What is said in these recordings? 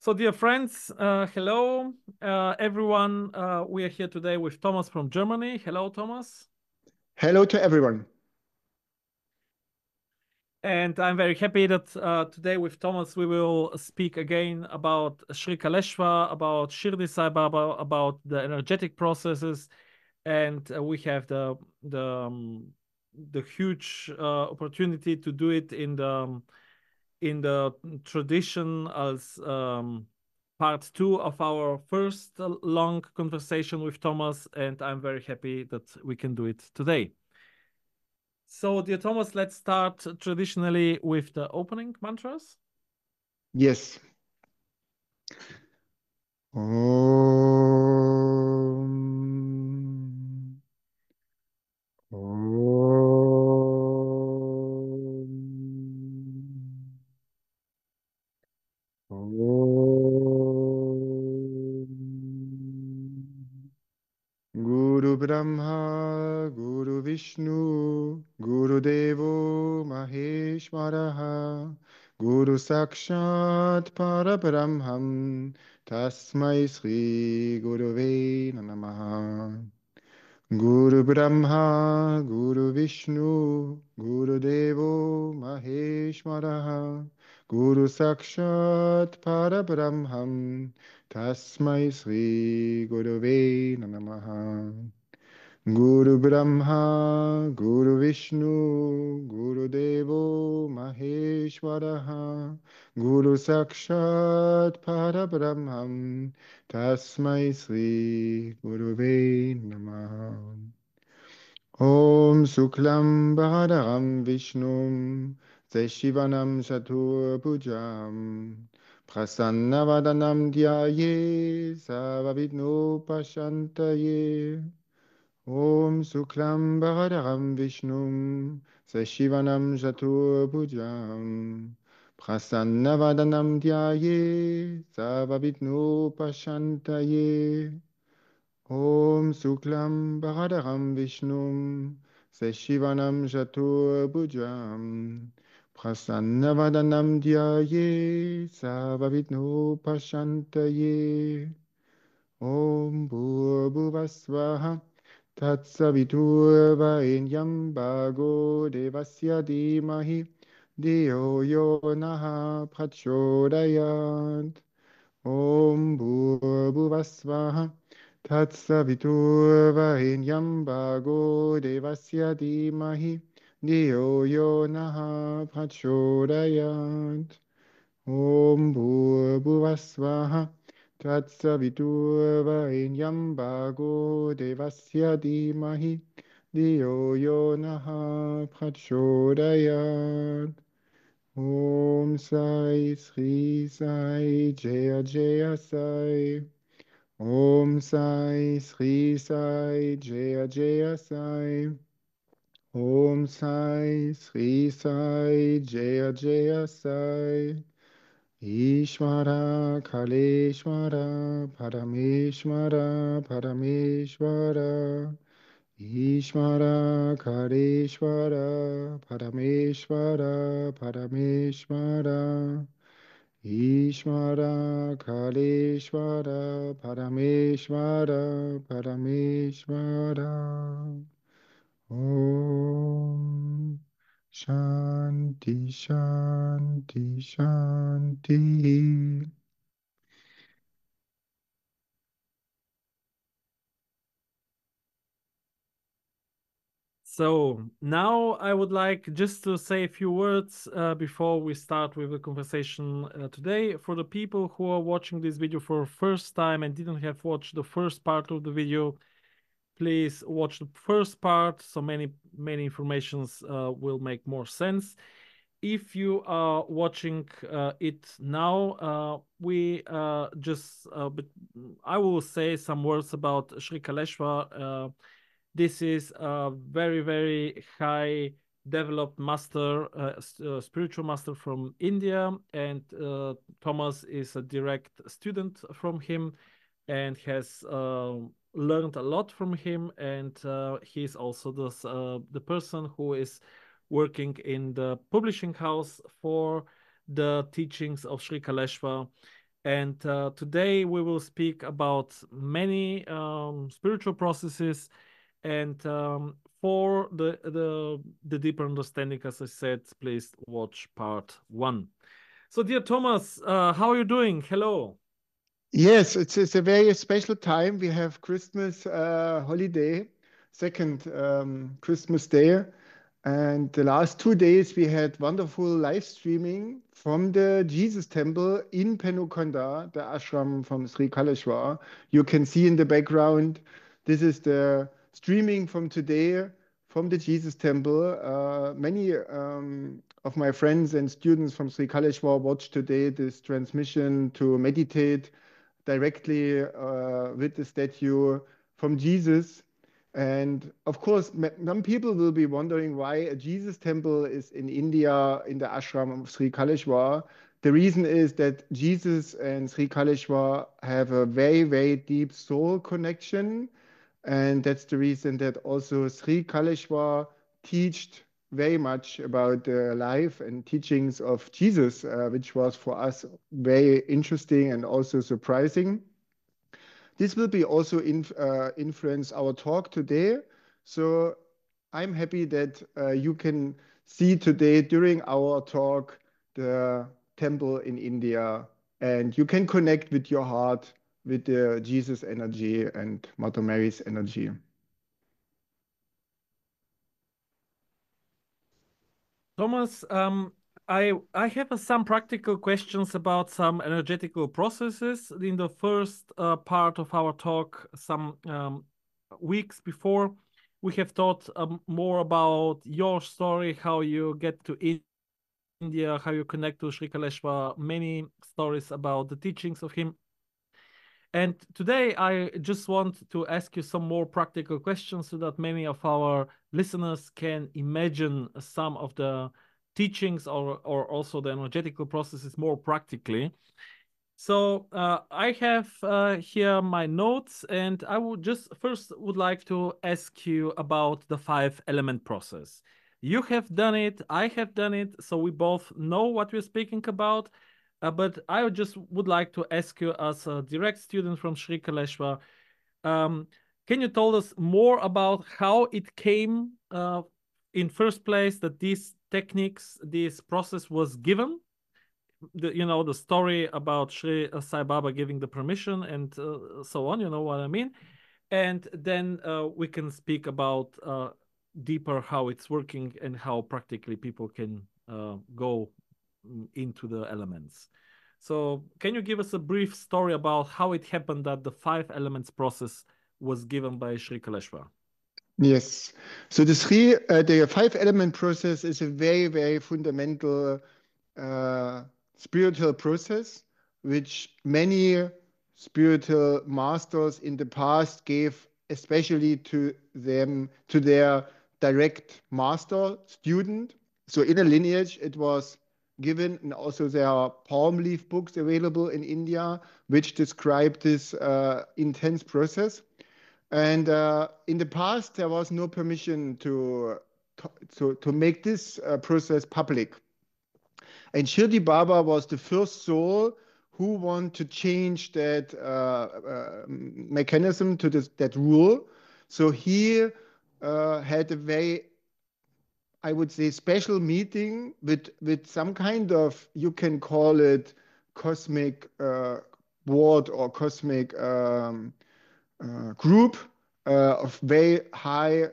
So, dear friends, hello, everyone. We are here today with Thomas from Germany. Hello, Thomas. Hello to everyone. And I'm very happy that today with Thomas we will speak again about Shri Kалешвар, about Shirdi Sai Baba, about the energetic processes, and we have the huge opportunity to do it in the tradition as part 2 of our first long conversation with Thomas, and I'm very happy that we can do it today. So, dear Thomas, let's start traditionally with the opening mantras. Yes. Om. Om. Om. Guru Brahma, Guru Vishnu, Guru Devo Maheshwaraha, Guru Sakshat Parabrahmam, Tasmai Sri Gurave Namaha. Guru Brahma, Guru Vishnu, Guru Devo Maheshwaraha, Guru Sakshat Parabrahmam, Tasmai Sri Gurave Namaha. Guru Brahma, Guru Vishnu, Guru Devo Maheshwaraha, Guru Sakshat Parabrahmam, Tasmai Sri Gurave Namaha. Om Suklam Bhadram Vishnum Seshivanam Shatur Pujam Prasannavadanam Dhyaye Savavidno Pashantaye. Om Suklam Bhadram Vishnum Seshivanam Shatur Pujam Prasannavadanam Dhyaye Savavidno Pashantaye. Om Suklam Bhadram Vishnum Seshivanam Shatur Bhujam Prasannavadanam Dhyaye Savavitno Pashantaye. Om Bhuvasvaha Tatsavitur Varenyam Bhago Devasya Dhimahi Dhiyo Yo Naha Prachodayat. Om Bhuvasvaha Tatsavitur Varenyam Bhago Devasya Dhimahi Dhiyo Yo Naha Prachodayat. Om Bhuvasvaha Tatsavitur Varenyam Bhago Devasya Dhimahi Dhiyo Yo Naha Prachodayat. Om Sai Sri Sai Jaya Jaya Sai. Om Sai Sri Sai Jaya Jaya Sai. Om Sai Sri Sai Jaya Jaya Sai. Ishvara Kaleshwara Parameshwara Parameshwara. Ishvara Kaleshwara Parameshwara Parameshwara. Ishvara Kaleshwara Parameshwara Parameshwara. Om Shanti Shanti Shanti. So now I would like just to say a few words before we start with the conversation today. For the people who are watching this video for the first time and didn't have watched the first part of the video, please watch the first part, so many informations will make more sense. If you are watching it now, I will say some words about Shri Kалешвар. This is a very, very high developed master, spiritual master from India, and Thomas is a direct student from him and has learned a lot from him, and he's also the person who is working in the publishing house for the teachings of Shri Kалешвар. And today we will speak about many spiritual processes, and for the deeper understanding, as I said, please watch part 1. So, dear Thomas, how are you doing? Hello. Yes, it's a very special time. We have Christmas holiday, second Christmas day. And the last 2 days we had wonderful live streaming from the Jesus temple in Penukonda, the ashram from Sri Kaleshwar. You can see in the background, this is the streaming from today from the Jesus temple. Many of my friends and students from Sri Kaleshwar watched today this transmission to meditate directly with the statue from Jesus. And of course, some people will be wondering why a Jesus temple is in India in the ashram of Sri Kaleshwar. The reason is that Jesus and Sri Kaleshwar have a very, very deep soul connection. And that's the reason that also Sri Kaleshwar taught very much about the life and teachings of Jesus, which was for us very interesting and also surprising. This will be also influence our talk today. So I'm happy that you can see today during our talk the temple in India, and you can connect with your heart with the Jesus energy and Mother Mary's energy. Thomas, I have some practical questions about some energetical processes. In the first part of our talk, some weeks before, we have talked more about your story, how you get to India, how you connect to Sri Kaleshwar, many stories about the teachings of him. And today I just want to ask you some more practical questions so that many of our listeners can imagine some of the teachings or also the energetical processes more practically. So I have here my notes, and I would just first would like to ask you about the 5-element process. You have done it, I have done it, so we both know what we're speaking about. But I just would like to ask you, as a direct student from Sri Kaleshwar, can you tell us more about how it came in first place that these techniques, this process was given? The story about Sri Sai Baba giving the permission and so on, you know what I mean? And then we can speak about deeper how it's working and how practically people can go into the elements. So can you give us a brief story about how it happened that the 5 elements process was given by Sri Kaleshwar? Yes. So the 5-element process is a very, very fundamental spiritual process, which many spiritual masters in the past gave especially to their direct master student. So in a lineage, it was given, and also there are palm leaf books available in India, which describe this intense process. And in the past, there was no permission to make this process public. And Shirdi Baba was the first soul who wanted to change that mechanism to that rule. So he had a very, I would say, special meeting with some kind of, you can call it cosmic board or cosmic group of very high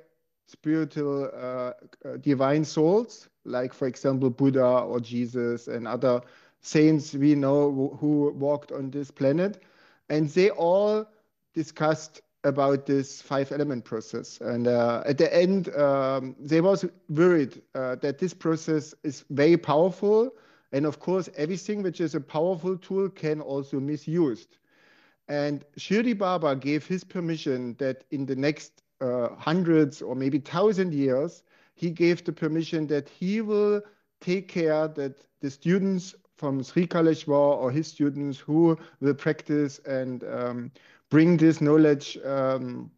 spiritual divine souls, like, for example, Buddha or Jesus and other saints we know who walked on this planet. And they all discussed about this 5-element process. And at the end, they was worried that this process is very powerful. And of course, everything which is a powerful tool can also be misused. And Shirdi Baba gave his permission that in the next hundreds or maybe 1,000 years, he gave the permission that he will take care that the students from Sri Kaleshwar or his students who will practice and bring this knowledge to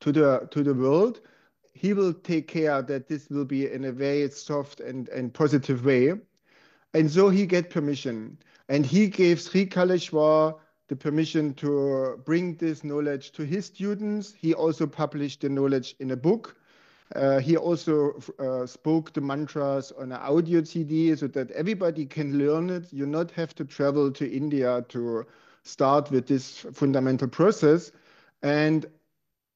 the world, he will take care that this will be in a very soft and positive way. And so he get permission. And he gave Sri Kaleshwar the permission to bring this knowledge to his students. He also published the knowledge in a book. He also spoke the mantras on an audio CD so that everybody can learn it. You not have to travel to India to start with this fundamental process. And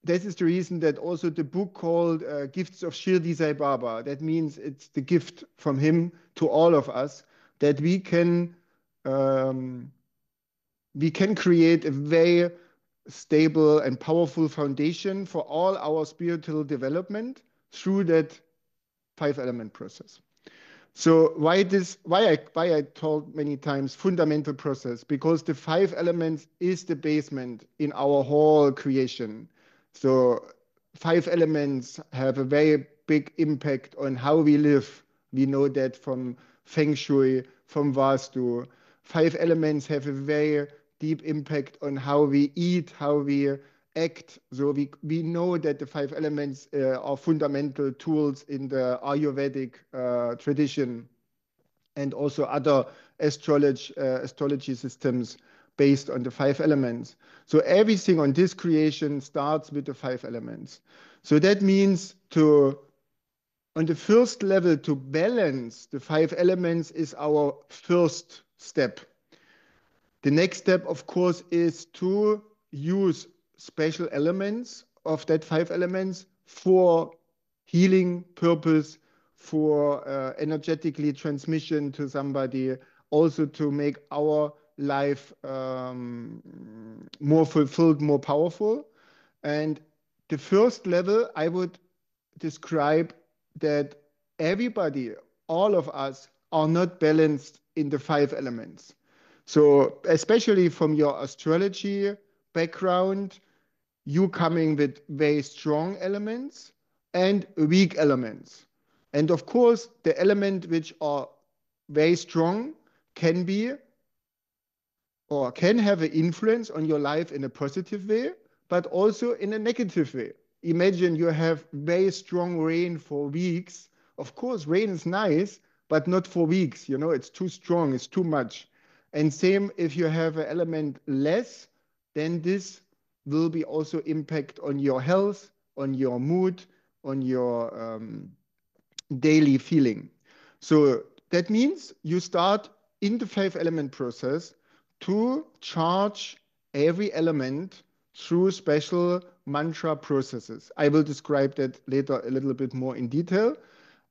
this is the reason that also the book called Gifts of Shirdi Sai Baba, that means it's the gift from him to all of us, that we can create a very stable and powerful foundation for all our spiritual development through that 5-element process. So why I told many times fundamental process, because the 5 elements is the basement in our whole creation. So 5 elements have a very big impact on how we live. We know that from Feng Shui, from Vastu. 5 elements have a very deep impact on how we eat, how we act. So we know that the 5 elements are fundamental tools in the Ayurvedic tradition and also other astrology systems based on the 5 elements. So everything on this creation starts with the 5 elements. So that means on the first level, to balance the 5 elements is our first step. The next step, of course, is to use special elements of that 5 elements for healing purpose, for energetically transmission to somebody, also to make our life more fulfilled, more powerful. And the first level, I would describe that everybody, all of us, are not balanced in the 5 elements. So especially from your astrology background, you coming with very strong elements and weak elements. And of course, the element which are very strong can be or can have an influence on your life in a positive way, but also in a negative way. Imagine you have very strong rain for weeks. Of course, rain is nice, but not for weeks. You know, it's too strong, it's too much. And same if you have an element less, then this will be also impact on your health, on your mood, on your daily feeling. So that means you start in the 5-element process to charge every element through special mantra processes. I will describe that later a little bit more in detail.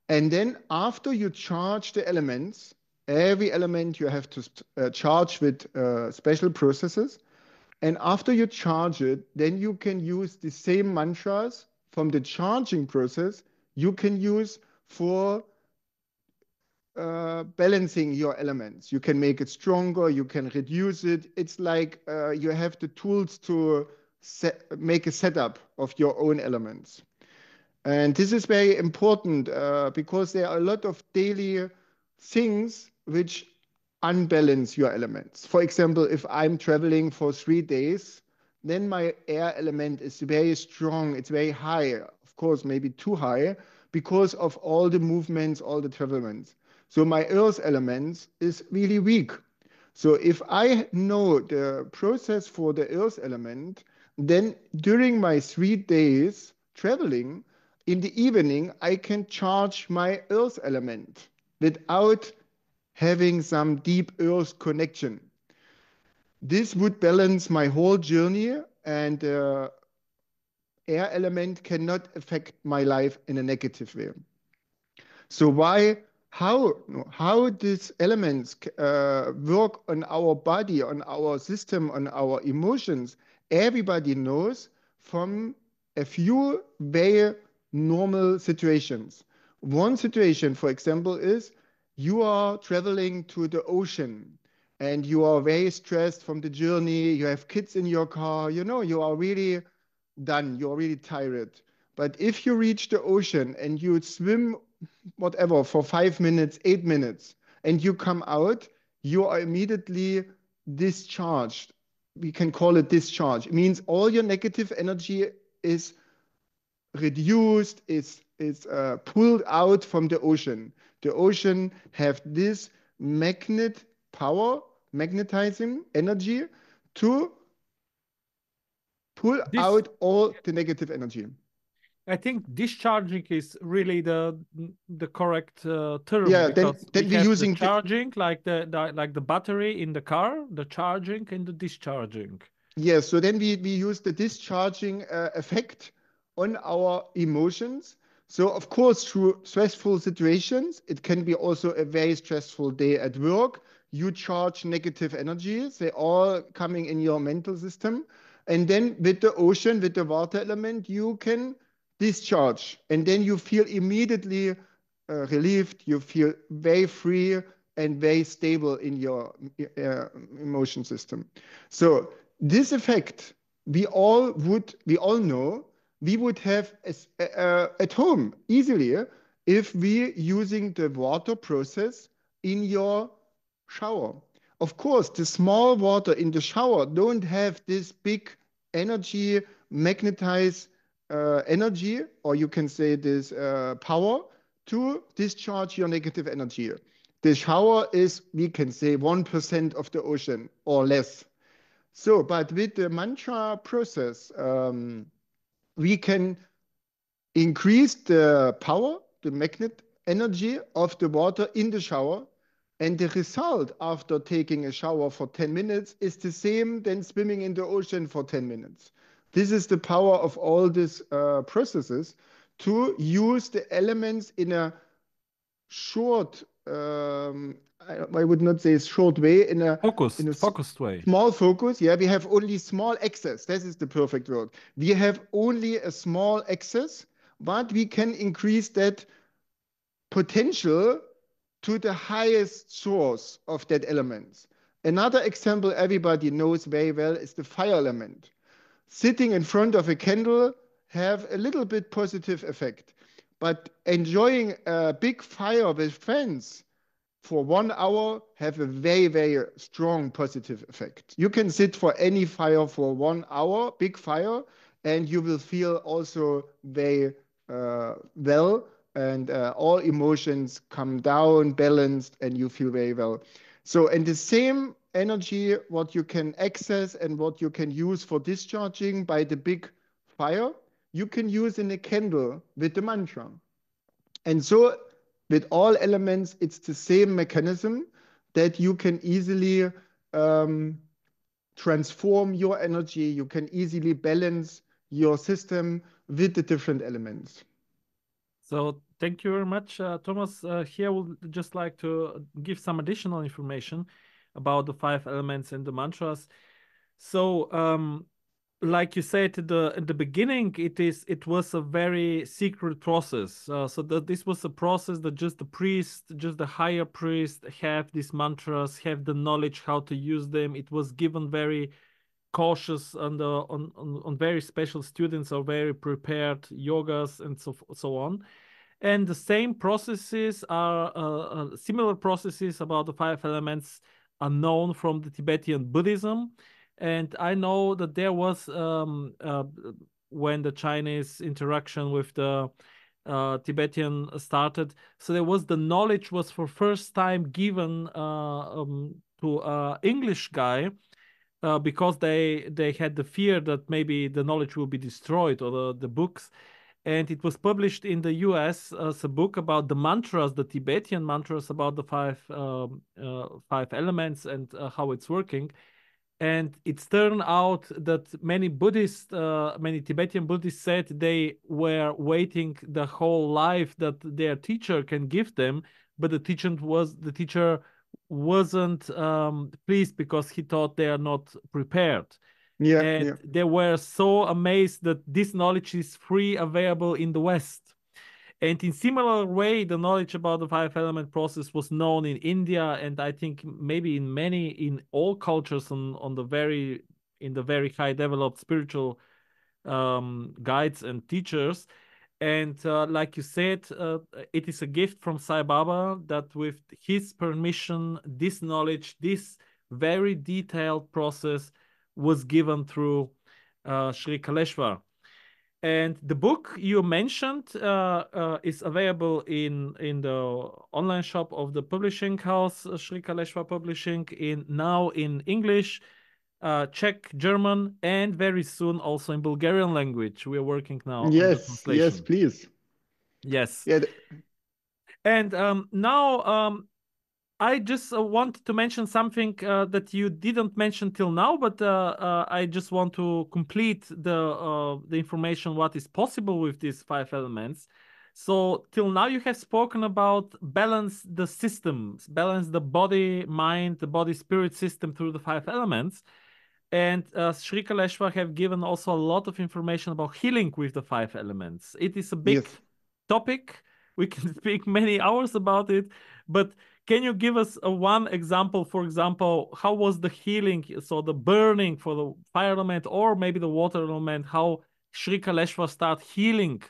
And then after you charge the elements, every element you have to charge with special processes. And after you charge it, then you can use the same mantras from the charging process you can use for balancing your elements. You can make it stronger, you can reduce it. It's like you have the tools to make a setup of your own elements. And this is very important because there are a lot of daily things which unbalance your elements. For example, if I'm traveling for 3 days, then my air element is very strong, it's very high, of course, maybe too high, because of all the movements, all the travelments. So my earth element is really weak. So if I know the process for the earth element, then during my 3 days traveling, in the evening, I can charge my earth element without having some deep earth connection. This would balance my whole journey, and air element cannot affect my life in a negative way. So how these elements work on our body, on our system, on our emotions, everybody knows from a few very normal situations. One situation, for example, is you are traveling to the ocean and you are very stressed from the journey, you have kids in your car, you know, you are really done, you're really tired. But if you reach the ocean and you swim whatever for 5 minutes, 8 minutes, and you come out, you are immediately discharged. We can call it discharge. It means all your negative energy is reduced, is pulled out from the ocean. The ocean have this magnet power, magnetizing energy to pull This, out all the negative energy. I think discharging is really the correct term, Yeah, because then we we're have using the charging, like the battery in the car, the charging and the discharging. Yes, so then we use the discharging effect on our emotions. So of course, through stressful situations, it can be also a very stressful day at work. You charge negative energies, they all coming in your mental system. And then with the ocean, with the water element, you can discharge. And then you feel immediately relieved, you feel very free and very stable in your emotion system. So this effect we all know we would have at home easily if we using the water process in your shower. Of course, the small water in the shower don't have this big energy, magnetize energy, or you can say this power to discharge your negative energy. The shower is, we can say, 1% of the ocean or less. So, but with the mantra process, we can increase the power, the magnet energy of the water in the shower. And the result after taking a shower for 10 minutes is the same than swimming in the ocean for 10 minutes. This is the power of all these processes to use the elements in a short, I would not say short way, in a Focused way. Small focus. Yeah, we have only small access. This is the perfect word. We have only a small access, but we can increase that potential to the highest source of that element. Another example everybody knows very well is the fire element. Sitting in front of a candle have a little bit positive effect, but enjoying a big fire with friends for 1 hour have a very, very strong positive effect. You can sit for any fire for 1 hour, big fire, and you will feel also very well, and all emotions come down, balanced, and you feel very well. So, and the same energy, what you can access and what you can use for discharging by the big fire, you can use in a candle with the mantra. And so with all elements, it's the same mechanism that you can easily transform your energy. You can easily balance your system with the different elements. So thank you very much, Thomas. Here, I would just like to give some additional information about the 5 elements and the mantras. So, like you said at the beginning, it was a very secret process. So that this was a process that just the priest, just the higher priest, have these mantras, have the knowledge how to use them. It was given very cautious on very special students or very prepared yogas and so on. And the same processes are similar processes about the 5 elements are known from the Tibetan Buddhism. And I know that there was when the Chinese interaction with the Tibetan started, so there was the knowledge was for first time given to an English guy, because they had the fear that maybe the knowledge will be destroyed, or the books. And it was published in the US as a book about the mantras, the Tibetan mantras, about the 5 elements and how it's working. And it's turned out that many Buddhists, many Tibetan Buddhists said they were waiting the whole life that their teacher can give them, but the teacher wasn't pleased because he thought they are not prepared. Yeah, And yeah. they were so amazed that this knowledge is free available in the West. And in similar way, the knowledge about the 5 element process was known in India, and I think maybe in all cultures in the very high developed spiritual guides and teachers. And like you said, it is a gift from Sai Baba that with his permission, this knowledge, this very detailed process was given through Shri Kaleshwar. And the book you mentioned is available in the online shop of the publishing house, Shri Kалешвар Publishing, now in English, Czech, German, and very soon also in Bulgarian language. We are working now on the Yes, translation. please. Yes. Yeah. And now I just want to mention something that you didn't mention till now, but I just want to complete the information what is possible with these 5 elements. So till now you have spoken about balance the systems, balance the body, mind, the body, spirit system through the 5 elements. And Shri Kалешвар have given also a lot of information about healing with the 5 elements. It is a big topic. We can speak many hours about it, but can you give us one example? For example, how was the healing, so the burning for the fire element or maybe the water element, how Shri Kалешвар start healing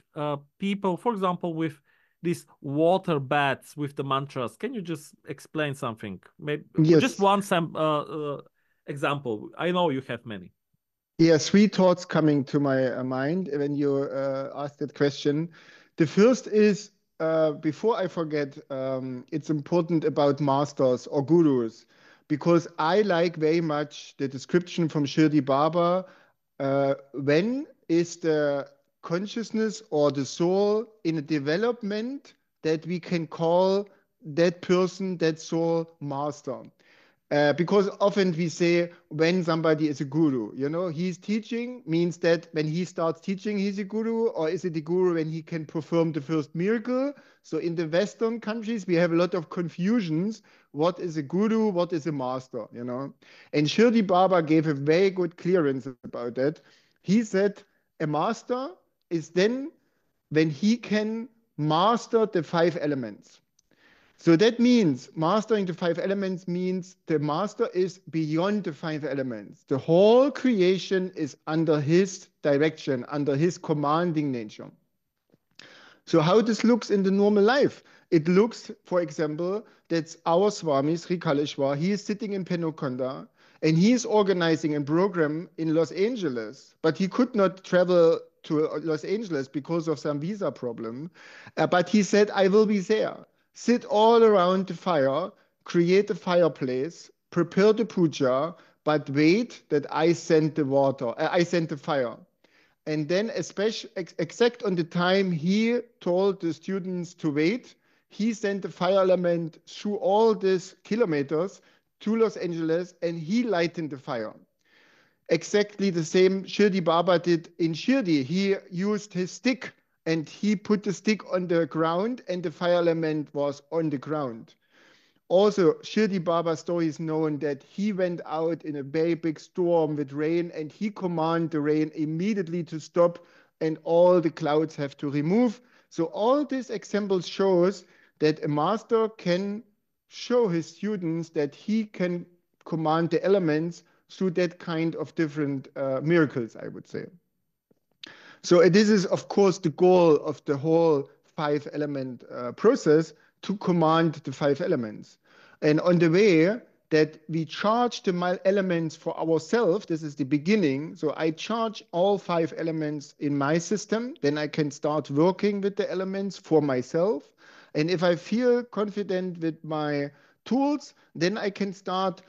people, for example, with these water baths with the mantras? Can you just explain something? Maybe just one example. I know you have many. Yeah, 3 thoughts coming to my mind when you asked that question. The first is, before I forget, it's important about masters or gurus, because I like very much the description from Shirdi Baba. When is the consciousness or the soul in a development that we can call that person, that soul, master? Because often we say when somebody is a guru, he's teaching means that when he starts teaching, he's a guru, or is it a guru when he can perform the first miracle? So in the Western countries, we have a lot of confusions. What is a guru? What is a master? And Shirdi Baba gave a very good clearance about that. He said a master is then when he can master the 5 elements. So that means mastering the 5 elements means the master is beyond the 5 elements. The whole creation is under his direction, under his commanding nature. So how this looks in the normal life? It looks, for example, that's our Swami, Sri Kaleshwar. He is sitting in Penukonda and he is organizing a program in Los Angeles, but he could not travel to Los Angeles because of some visa problem. But he said, I will be there. Sit all around the fire, create a fireplace, prepare the puja, but wait that I send the water, I send the fire. And then exact on the time he told the students to wait, he sent the fire element through all these kilometers to Los Angeles and he lightened the fire. Exactly the same Shirdi Baba did in Shirdi. He used his stick and he put the stick on the ground and the fire element was on the ground. Also, Shirdi Baba's story is known that he went out in a very big storm with rain and he commanded the rain immediately to stop and all the clouds have to remove. So all these examples shows that a master can show his students that he can command the elements through that kind of different miracles, I would say. So this is, of course, the goal of the whole 5 element process, to command the 5 elements. And on the way that we charge the elements for ourselves, this is the beginning. So I charge all 5 elements in my system, then I can start working with the elements for myself. And if I feel confident with my tools, then I can start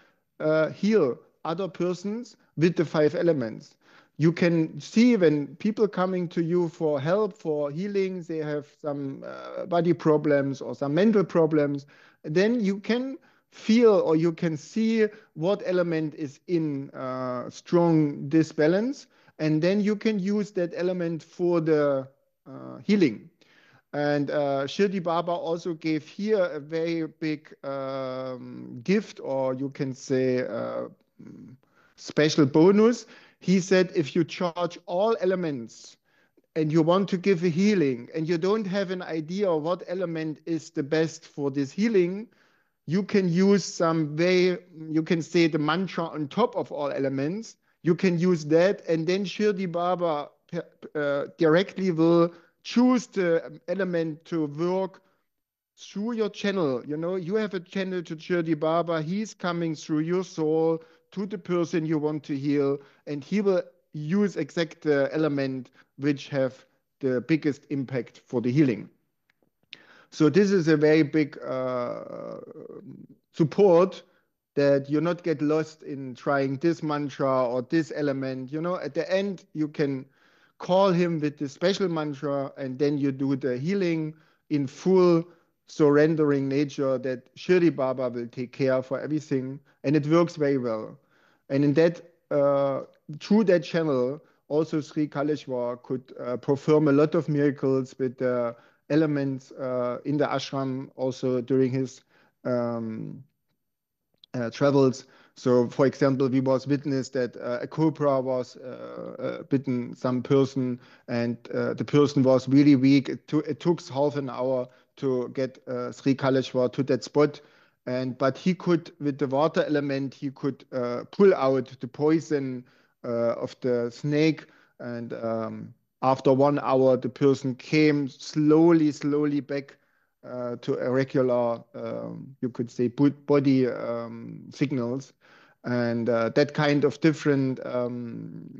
heal other persons with the 5 elements. You can see when people coming to you for help, for healing, they have some body problems or some mental problems, then you can feel or you can see what element is in strong disbalance, and then you can use that element for the healing. And Shirdi Baba also gave here a very big gift, or you can say special bonus. He said, if you charge all elements and you want to give a healing and you don't have an idea what element is the best for this healing, you can use some way, you can say the mantra on top of all elements. You can use that, and then Shirdi Baba directly will choose the element to work through your channel. You have a channel to Shirdi Baba. He's coming through your soul to the person you want to heal, and he will use exact element which have the biggest impact for the healing. So this is a very big support that you not get lost in trying this mantra or this element. You know, at the end, you can call him with the special mantra, and then you do the healing in full surrendering nature that Shri Baba will take care for everything. And it works very well. And in that, through that channel, also Sri Kaleshwar could perform a lot of miracles with the elements in the ashram, also during his travels. So, for example, we was witness that a cobra was bitten some person, and the person was really weak. It took half an hour to get Sri Kaleshwar to that spot. But he could, with the water element, he could pull out the poison of the snake. And after 1 hour, the person came slowly back to a regular, you could say, body signals. And that kind of different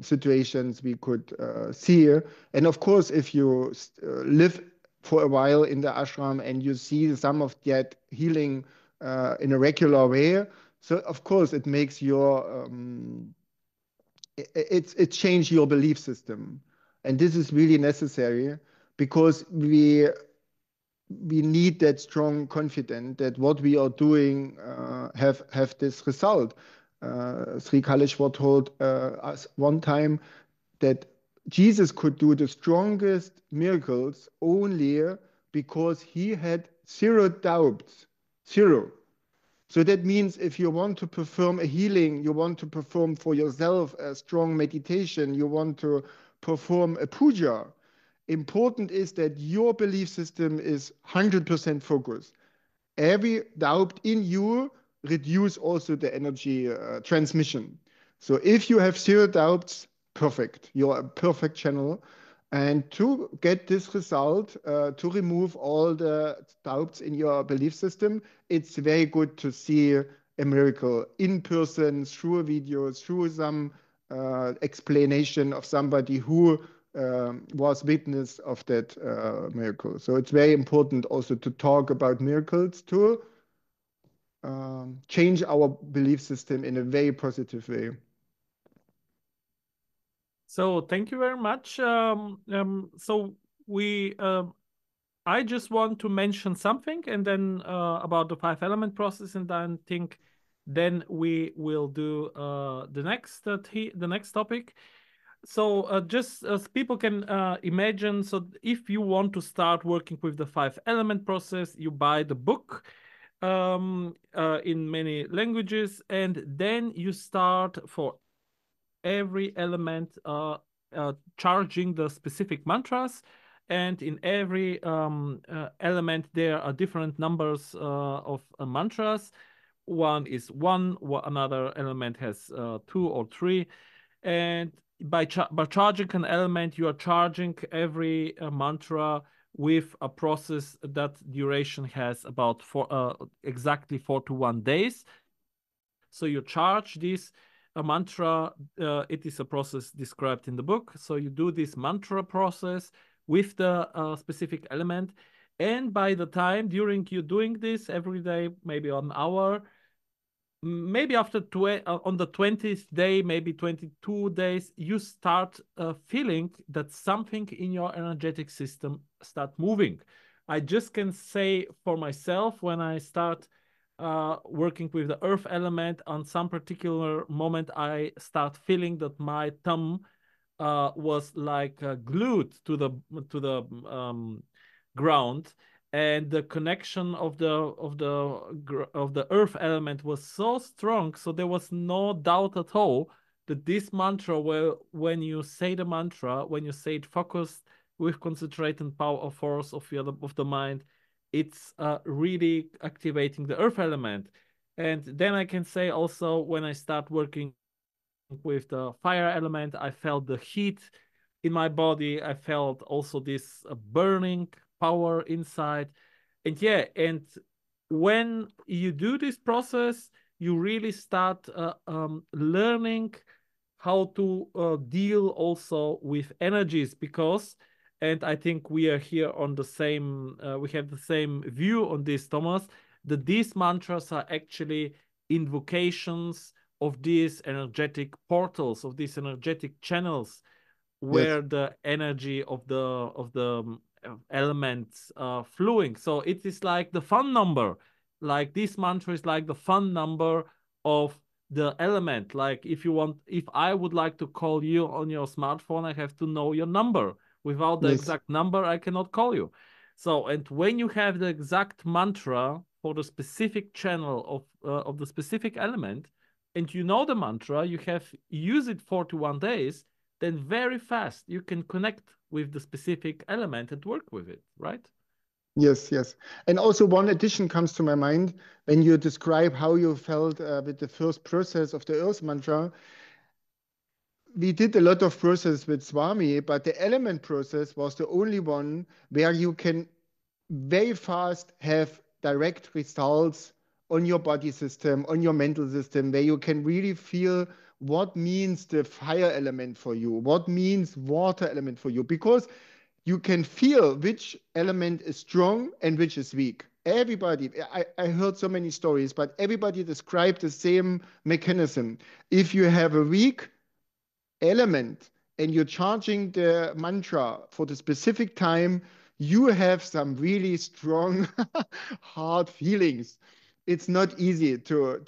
situations we could see. And of course, if you live for a while in the ashram and you see some of that healing in a regular way, so of course it makes your it changed your belief system. And this is really necessary, because we need that strong confidence that what we are doing have this result. Sri Kaleshwar told us one time that Jesus could do the strongest miracles only because he had zero doubts. Zero. So that means if you want to perform a healing, you want to perform for yourself a strong meditation, you want to perform a puja, important is that your belief system is 100% focused. Every doubt in you reduce also the energy transmission. So if you have zero doubts, perfect. You're a perfect channel. And to get this result, to remove all the doubts in your belief system, it's very good to see a miracle in person, through a video, through some explanation of somebody who was witness of that miracle. So it's very important also to talk about miracles to change our belief system in a very positive way. So thank you very much. So I just want to mention something, and then about the 5-element process, and then we will do the next topic. So just as people can imagine, so if you want to start working with the 5-element process, you buy the book in many languages, and then you start for every element charging the specific mantras. And in every element, there are different numbers of mantras. One is 1, another element has 2 or 3. And by charging an element, you are charging every mantra with a process that duration has about exactly 4 to 1 days. So you charge this mantra. It is a process described in the book. So you do this mantra process with the specific element. And by the time during you doing this every day, maybe an hour, maybe after on the 20th day, maybe 22 days, you start feeling that something in your energetic system start moving. I just can say for myself, when I start working with the earth element, on some particular moment, I start feeling that my thumb was like glued to the ground, and the connection of the earth element was so strong, so there was no doubt at all that this mantra, when you say the mantra, when you say it focused with concentrated power of force of the mind, it's really activating the earth element. And then I can say also, when I start working with the fire element, I felt the heat in my body. I felt also this burning power inside. And yeah, and when you do this process, you really start learning how to deal also with energies, because, and I think we are here on the same, we have the same view on this, Thomas, that these mantras are actually invocations of these energetic portals, of these energetic channels, where the energy of the elements flowing. So it is like the phone number. Like this mantra is like the phone number of the element. Like if I would like to call you on your smartphone, I have to know your number. Without the exact number, I cannot call you. So, and when you have the exact mantra for the specific channel of the specific element, and you know the mantra, you have used it 41 days, then very fast you can connect with the specific element and work with it, right? Yes, yes. And also one addition comes to my mind when you describe how you felt with the first process of the Earth Mantra. We did a lot of process with Swami, but the element process was the only one where you can very fast have direct results on your body system, on your mental system, where you can really feel what means the fire element for you, what means water element for you, because you can feel which element is strong and which is weak. Everybody, I heard so many stories, but everybody described the same mechanism. If you have a weak element and you're charging the mantra for the specific time, you have some really strong, hard feelings. It's not easy to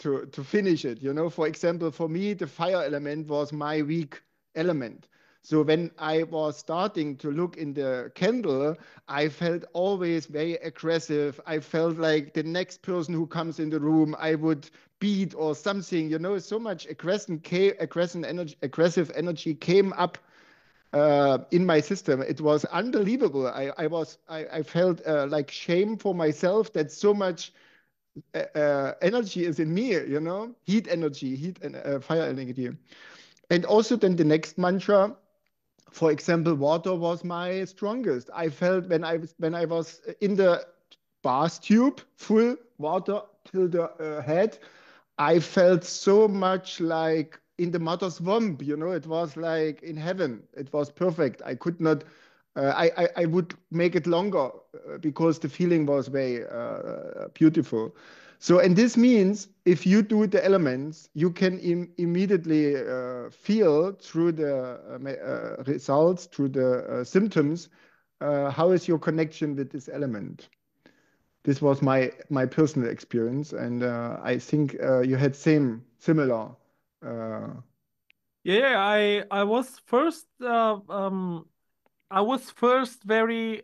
finish it. You know, for example, for me, the fire element was my weak element. So when I was starting to look in the candle, I felt always very aggressive. I felt like the next person who comes in the room, I would beat or something. You know, so much aggressive energy came up in my system. It was unbelievable. I felt like shame for myself that so much energy is in me. You know, heat energy, heat and fire energy. And also then the next mantra, for example, water was my strongest. I felt when I was in the bath tube, full water till the head, I felt so much like in the mother's womb. You know, it was like in heaven. It was perfect. I could not. I would make it longer because the feeling was very beautiful. So, and this means if you do the elements, you can immediately feel through the results, through the symptoms, how is your connection with this element. This was my personal experience, and I think you had similar. Yeah, I was first very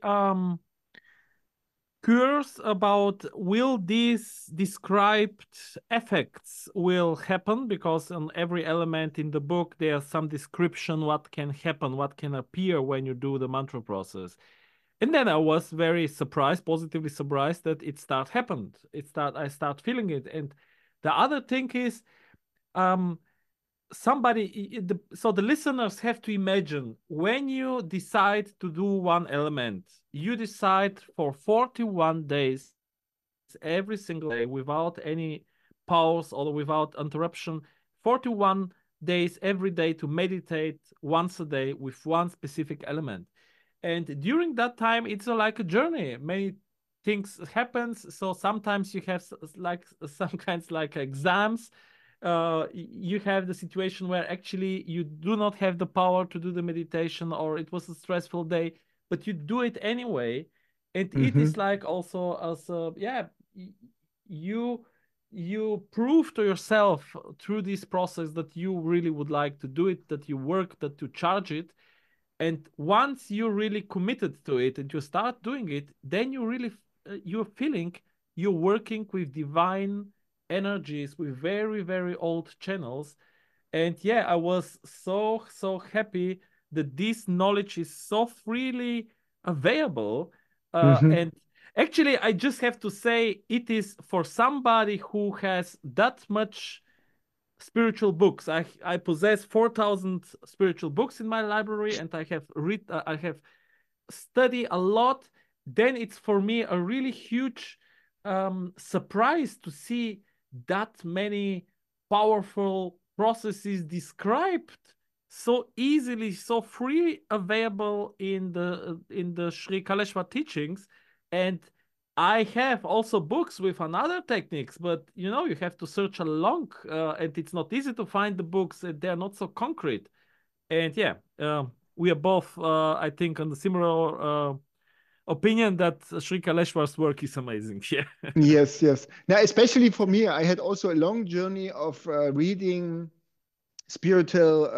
curious about will these described effects will happen, because on every element in the book there's some description what can happen, what can appear when you do the mantra process. And then I was very surprised, positively surprised, that I start feeling it. And the other thing is, so the listeners have to imagine when you decide to do one element, you decide for 41 days, every single day, without any pause or without interruption, 41 days every day to meditate once a day with one specific element. And during that time, it's like a journey. Many things happens. So sometimes you have like some kinds like exams. You have the situation where actually you do not have the power to do the meditation, or it was a stressful day, but you do it anyway. And it is like also as you prove to yourself through this process that you really would like to do it, that you work, that you charge it. And once you're really committed to it and you start doing it, then you really you're feeling you're working with divine energies, with very, very old channels. And yeah, I was so happy that this knowledge is so freely available. And actually, I just have to say, it is for somebody who has that much spiritual books. I possess 4,000 spiritual books in my library, and I have studied a lot. Then it's for me a really huge surprise to see that many powerful processes described so easily, so free available in the Shri Kaleshwar teachings. And I have also books with another techniques, but you know, you have to search a long, and it's not easy to find the books, and they're not so concrete. And yeah, we are both, I think, on the similar opinion that Shri Kaleshwar's work is amazing. Yeah. Yes, yes. Now, especially for me, I had also a long journey of reading spiritual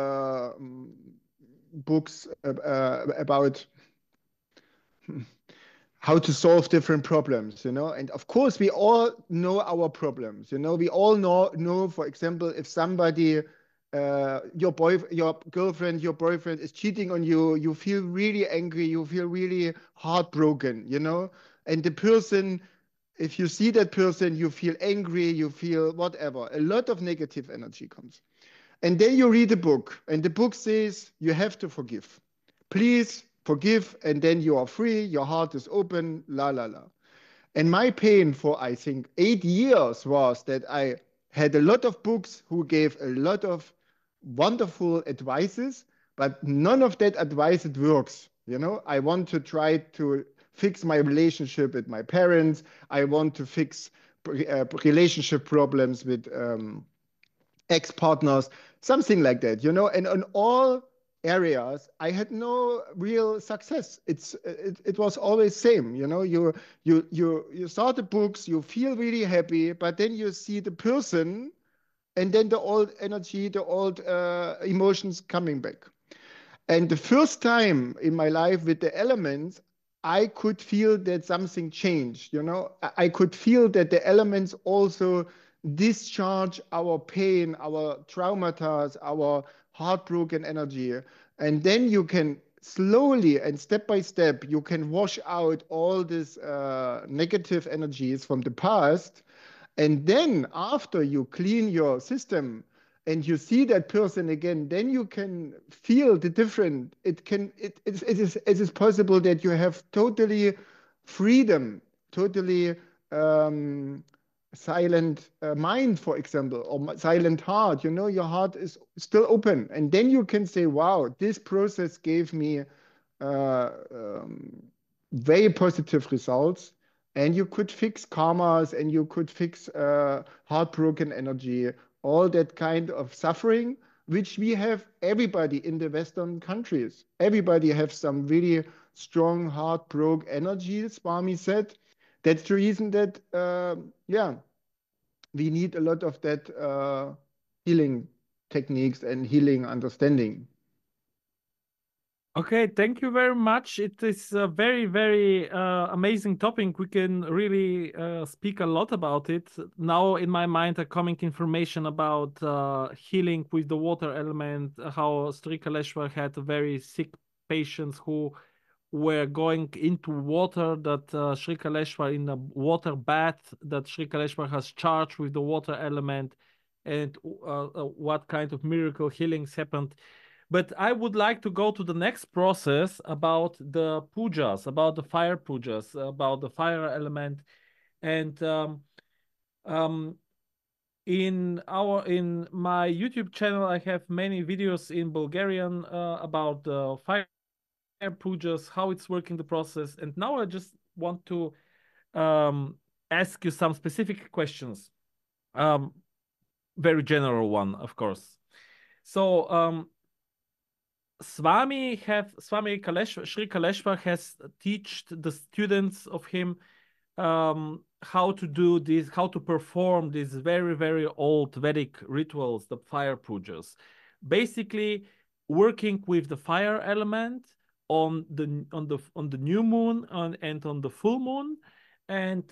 books about how to solve different problems, you know. And of course, we all know our problems, you know. We all know, for example, if somebody, your girlfriend, your boyfriend is cheating on you, you feel really angry, you feel really heartbroken, you know. And the person, if you see that person, you feel angry, you feel whatever. A lot of negative energy comes. And then you read a book, and the book says you have to forgive. Please forgive, and then you are free, your heart is open, la la la. And my pain for, I think, 8 years was that I had a lot of books who gave a lot of wonderful advices, but none of that advice it works. You know, I want to try to fix my relationship with my parents. I want to fix relationship problems with ex-partners, something like that, you know. And on all areas, I had no real success. It was always same, you know. You saw the books, you feel really happy, but then you see the person, and then the old energy, the old emotions coming back. And the first time in my life with the elements, I could feel that something changed, you know. I could feel that the elements also discharge our pain, our traumata, our heartbroken energy. And then you can slowly and step by step, you can wash out all these negative energies from the past. And then after you clean your system and you see that person again, then you can feel the different. It is possible that you have totally freedom, totally silent mind, for example, or silent heart. You know, your heart is still open. And then you can say, wow, this process gave me uh, um, very positive results. And you could fix karmas, and you could fix heartbroken energy, all that kind of suffering, which we have everybody in the Western countries. Everybody has some really strong heartbroken energy, Swami said. That's the reason that, yeah, we need a lot of that healing techniques and healing understanding. Okay, thank you very much. It is a very, very amazing topic. We can really speak a lot about it. Now, in my mind, are coming information about healing with the water element, how Sri Kaleshwar had very sick patients who were going into water, that Sri Kaleshwar in a water bath, that Sri Kaleshwar has charged with the water element, and what kind of miracle healings happened. But I would like to go to the next process about the pujas, about the fire pujas, about the fire element. And um, in my YouTube channel, I have many videos in Bulgarian about the fire pujas, how it's working the process. And now I just want to ask you some specific questions. Very general one, of course. So Swami Kaleshwar, Shri Kaleshwar has taught the students of him how to do this, how to perform these very, very old Vedic rituals, the fire pujas. Basically, working with the fire element on the new moon and on the full moon, and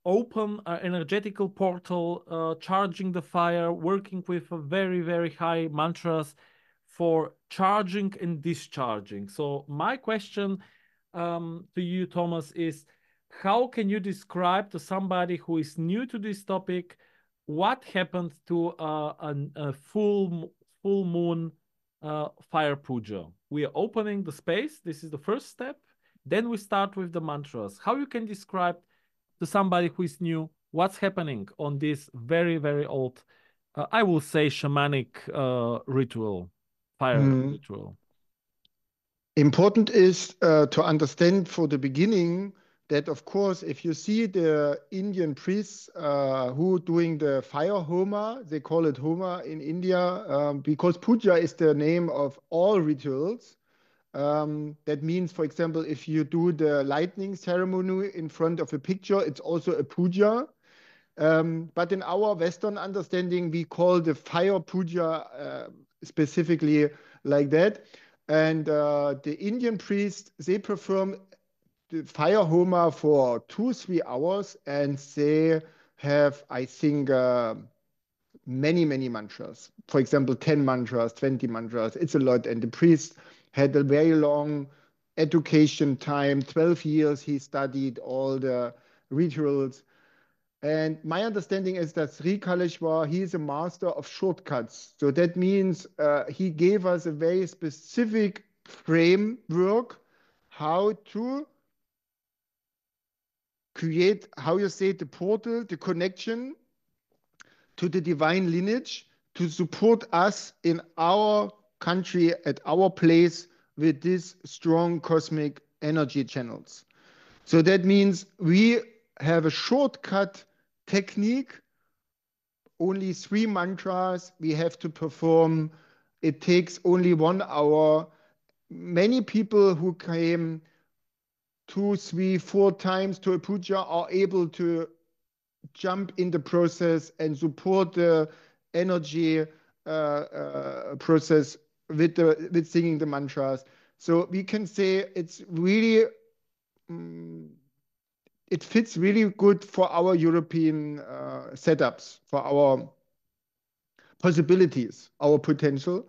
open an energetical portal, charging the fire, working with a very, very high mantras for charging and discharging. So my question to you, Thomas, is how can you describe to somebody who is new to this topic what happened to a full moon fire puja? We are opening the space. This is the first step. Then we start with the mantras. How you can describe to somebody who is new what's happening on this very, very old, I will say, shamanic ritual? fire ritual? Important is to understand for the beginning that, of course, if you see the Indian priests who doing the fire homa, they call it homa in India, because puja is the name of all rituals. That means, for example, if you do the lightning ceremony in front of a picture, it's also a puja. But in our Western understanding, we call the fire puja specifically like that. And the Indian priests, they perform the fire homa for 2-3 hours, and they have, I think, many, many mantras. For example, 10 mantras, 20 mantras. It's a lot. And the priest had a very long education time, 12 years. He studied all the rituals. And my understanding is that Sri Kaleshwar, he is a master of shortcuts. So that means he gave us a very specific framework how to create, how you say, the portal, the connection to the divine lineage to support us in our country, at our place, with these strong cosmic energy channels. So that means we have a shortcut technique, only 3 mantras we have to perform. It takes only 1 hour. Many people who came 2, 3, 4 times to a puja are able to jump in the process and support the energy process with singing the mantras. So we can say it's really, it fits really good for our European setups, for our possibilities, our potential.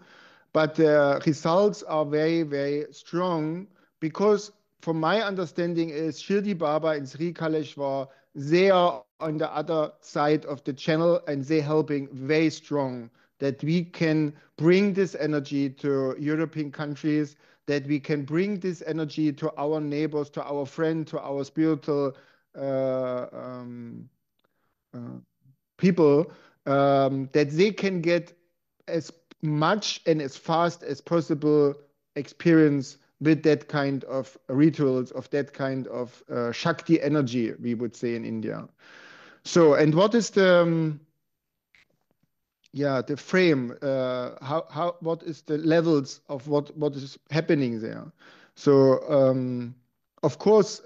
But the results are very, very strong because, from my understanding, is Shirdi Baba and Sri Kaleshwar, they are on the other side of the channel, and they're helping very strong that we can bring this energy to European countries, that we can bring this energy to our neighbors, to our friends, to our spiritual people, that they can get as much and as fast as possible experience with that kind of rituals, of that kind of Shakti energy, we would say in India. So, and what is the frame? What is the levels of what is happening there? So, of course,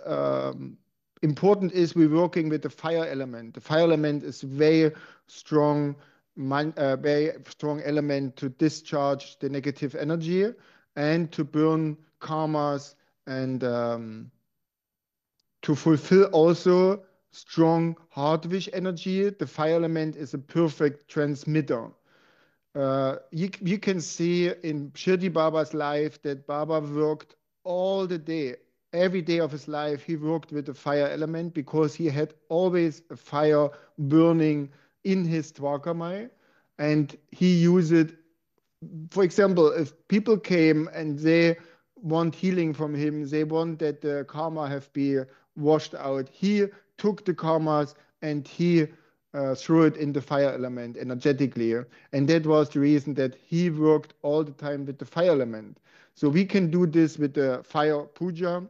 important is we're working with the fire element. The fire element is very strong element to discharge the negative energy and to burn karmas and to fulfill also strong heart wish energy. The fire element is a perfect transmitter. You can see in Shirdi Baba's life that Baba worked all the day. Every day of his life, he worked with the fire element because he had always a fire burning in his Dwarkamai, and he used it. For example, if people came and they want healing from him, they want that the karma have been washed out, he took the karmas and he threw it in the fire element energetically. And that was the reason that he worked all the time with the fire element. So we can do this with the fire puja.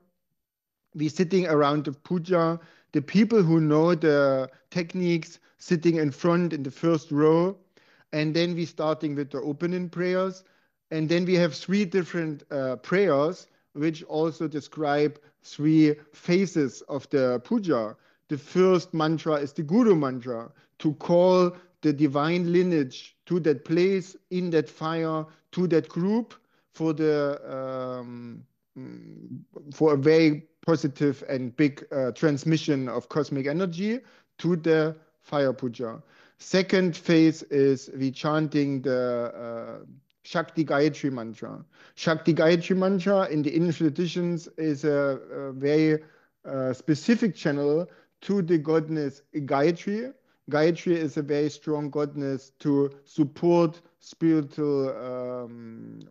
We sitting around the puja, the people who know the techniques sitting in front in the first row, and then we starting with the opening prayers, and then we have 3 different prayers which also describe 3 phases of the puja. The first mantra is the Guru mantra, to call the divine lineage to that place, in that fire, to that group for a very positive and big transmission of cosmic energy to the fire puja. Second phase is we chanting the Shakti Gayatri mantra. Shakti Gayatri mantra in the Indian traditions is a very specific channel to the goddess Gayatri. Gayatri is a very strong goddess to support spiritual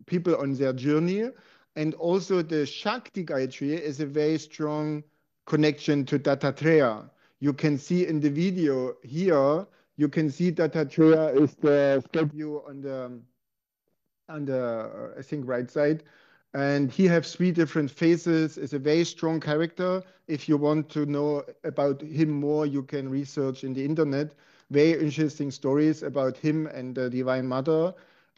people on their journey. And also the Shakti Gayatri is a very strong connection to Dattatreya. You can see in the video here, you can see Dattatreya is the statue on the on the, I think, right side. And he has 3 different phases. Is a very strong character. If you want to know about him more, you can research in the internet. Very interesting stories about him and the Divine Mother.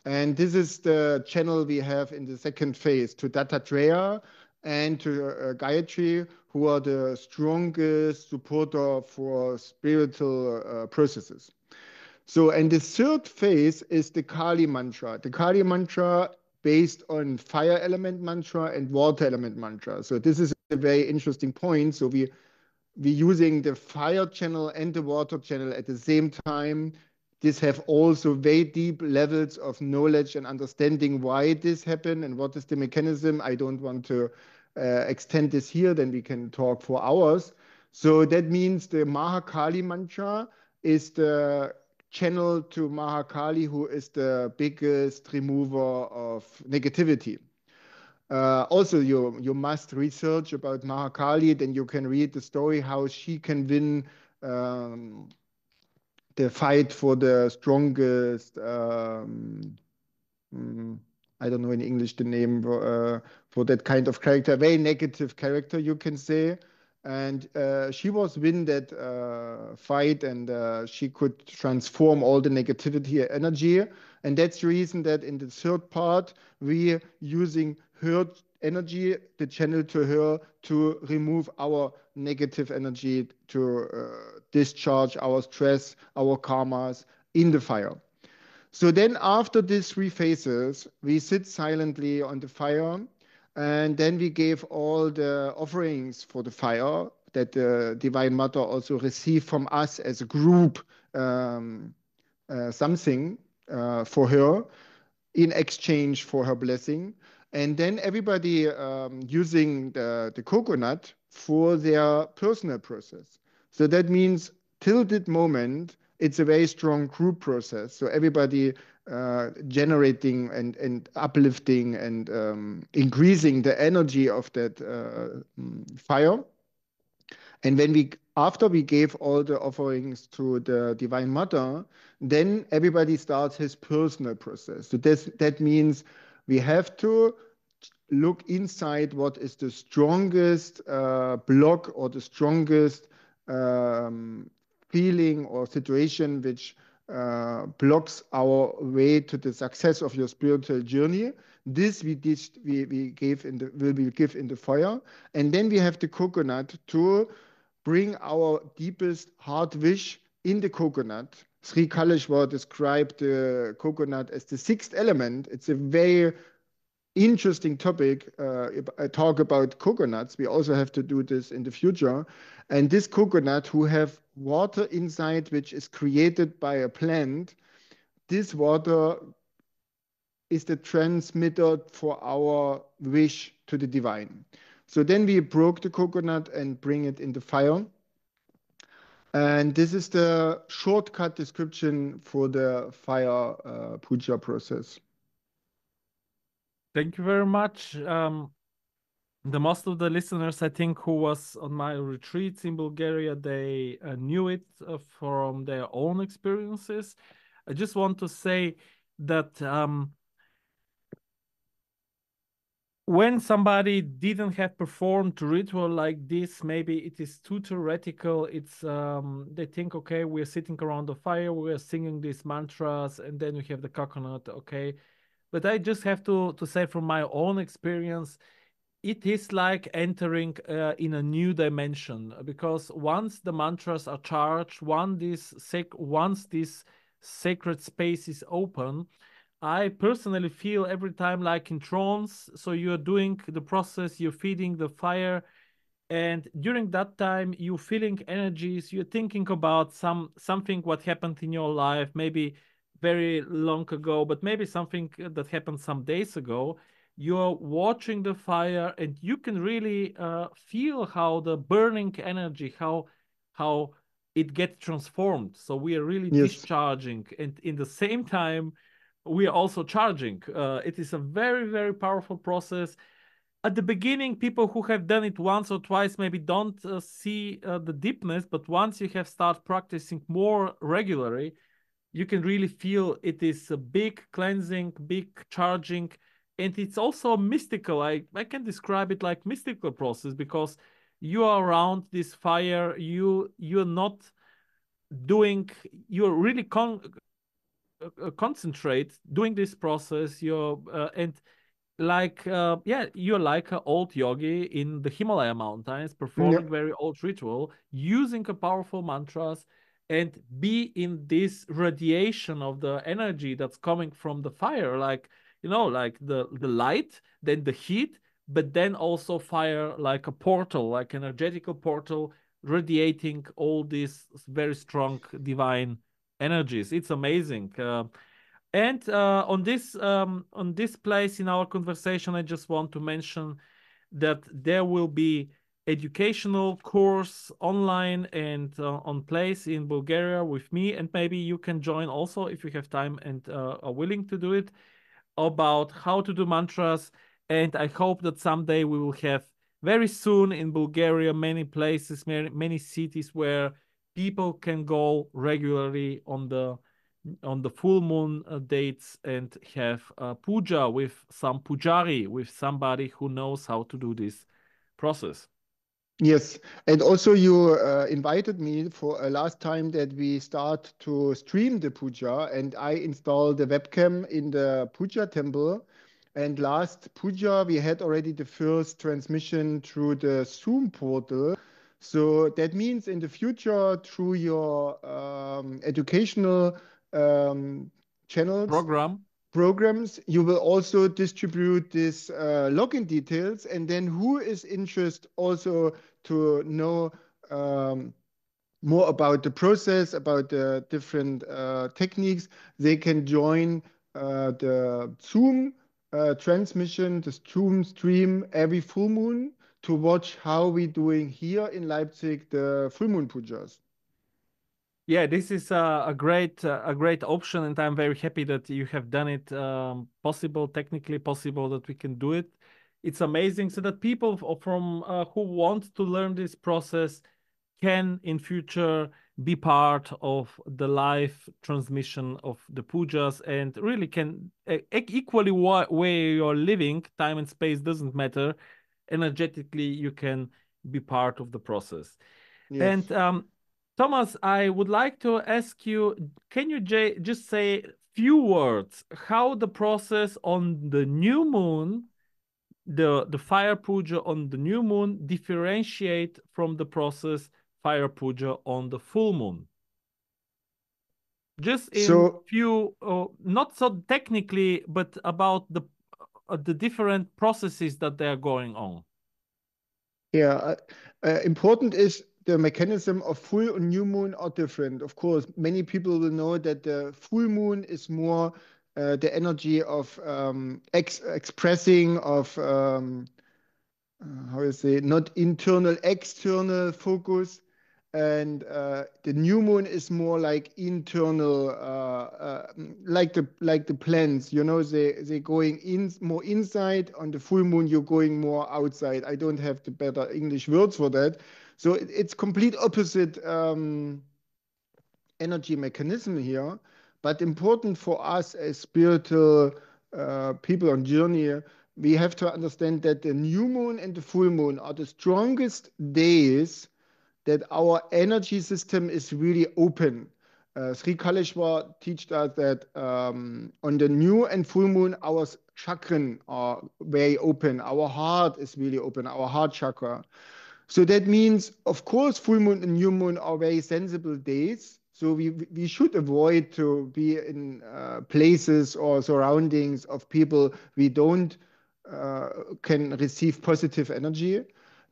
And this is the channel we have in the second phase, to Dattatreya and to Gayatri, who are the strongest supporter for spiritual processes. So, and the third phase is the Kali mantra. The Kali mantra based on fire element mantra and water element mantra. So this is a very interesting point. So we're using the fire channel and the water channel at the same time. This have also very deep levels of knowledge and understanding why this happened and what is the mechanism. I don't want to extend this here, then we can talk for hours. So that means the Mahakali mantra is the channel to Mahakali, who is the biggest remover of negativity. Also, you must research about Mahakali, then you can read the story how she can win the fight for the strongest. I don't know in English the name for that kind of character. A very negative character, you can say. And she was win that fight, and she could transform all the negativity energy. And that's the reason that in the third part, we're using her energy, the channel to her, to remove our negative energy, to discharge our stress, our karmas in the fire. So then after these 3 phases, we sit silently on the fire, and then we gave all the offerings for the fire that the Divine Mother also received from us as a group, something for her in exchange for her blessing. And then everybody using the coconut for their personal process. So that means till that moment, it's a very strong group process. So everybody generating and uplifting and increasing the energy of that fire. And when after we gave all the offerings to the Divine Mother, then everybody starts his personal process. So that means we have to look inside what is the strongest block or the strongest feeling or situation which blocks our way to the success of your spiritual journey. This we give in the fire, and then we have the coconut to bring our deepest heart wish in the coconut. Sri Kалешвар described the coconut as the 6th element. It's a very interesting topic. I talk about coconuts. We also have to do this in the future. And this coconut, who have water inside, which is created by a plant, this water is the transmitter for our wish to the divine. So then we broke the coconut and bring it in the fire. And this is the shortcut description for the fire puja process. Thank you very much. The most of the listeners, I think, who was on my retreats in Bulgaria, they knew it from their own experiences. I just want to say that when somebody didn't have performed a ritual like this, maybe it is too theoretical. It's they think, okay, we're sitting around the fire, we're singing these mantras, and then we have the coconut, okay. But I just have to say from my own experience, it is like entering in a new dimension, because once the mantras are charged, once this sacred space is open, I personally feel every time like in trance. So you're doing the process, you're feeding the fire, and during that time you're feeling energies, you're thinking about something what happened in your life, maybe very long ago, but maybe something that happened some days ago. You're watching the fire, and you can really feel how the burning energy, how it gets transformed. So we are really discharging, and in the same time we are also charging. It is a very, very powerful process. At the beginning, people who have done it once or twice maybe don't see the deepness, but once you have started practicing more regularly, you can really feel it is a big cleansing, big charging, and it's also mystical. I can describe it like mystical process, because you are around this fire, you're not doing, you're really concentrate doing this process. You're and like yeah, you're like an old yogi in the Himalaya mountains performing very old ritual, using a powerful mantras, and be in this radiation of the energy that's coming from the fire, like, you know, like the light, then the heat, but then also fire, like a portal, like an energetical portal, radiating all these very strong divine energies. It's amazing. And on this place in our conversation, I just want to mention that there will be educational course online and on place in Bulgaria with me, and maybe you can join also if you have time and are willing to do it, about how to do mantras. And I hope that someday we will have very soon in Bulgaria many places, many cities where people can go regularly on the full moon dates and have a puja with some pujari, with somebody who knows how to do this process. Yes, and also you invited me for a last time that we start to stream the puja, and I installed the webcam in the puja temple. And last puja, we had already the first transmission through the Zoom portal. So that means in the future, through your educational channels, programs, you will also distribute this login details, and then who is interested also to know more about the process, about the different techniques, they can join the Zoom transmission, the Zoom stream every full moon to watch how we're doing here in Leipzig the full moon pujas. Yeah, this is a great option, and I'm very happy that you have done it possible, technically possible, that we can do it. It's amazing, so that people from who want to learn this process can in future be part of the live transmission of the pujas, and really can equally where you're living, time and space doesn't matter. Energetically, you can be part of the process. Yes. And Thomas, I would like to ask you, can you just say few words how the process on the new moon, the fire puja on the new moon, differentiate from the process fire puja on the full moon? Just in few, not so technically, but about the different processes that they are going on. Yeah, important is the mechanism of full and new moon are different. Of course, many people will know that the full moon is more the energy of expressing of how you say, not internal, external focus. And the new moon is more like internal, like the plants, you know, they going in more inside. On the full moon, you're going more outside. I don't have the better English words for that. So it's complete opposite energy mechanism here, but important for us as spiritual people on journey. We have to understand that the new moon and the full moon are the strongest days that our energy system is really open. Sri Kaleshwar teaches us that on the new and full moon, our chakras are very open. Our heart is really open, our heart chakra. So that means, of course, full moon and new moon are very sensible days. So we should avoid to be in places or surroundings of people we don't can receive positive energy.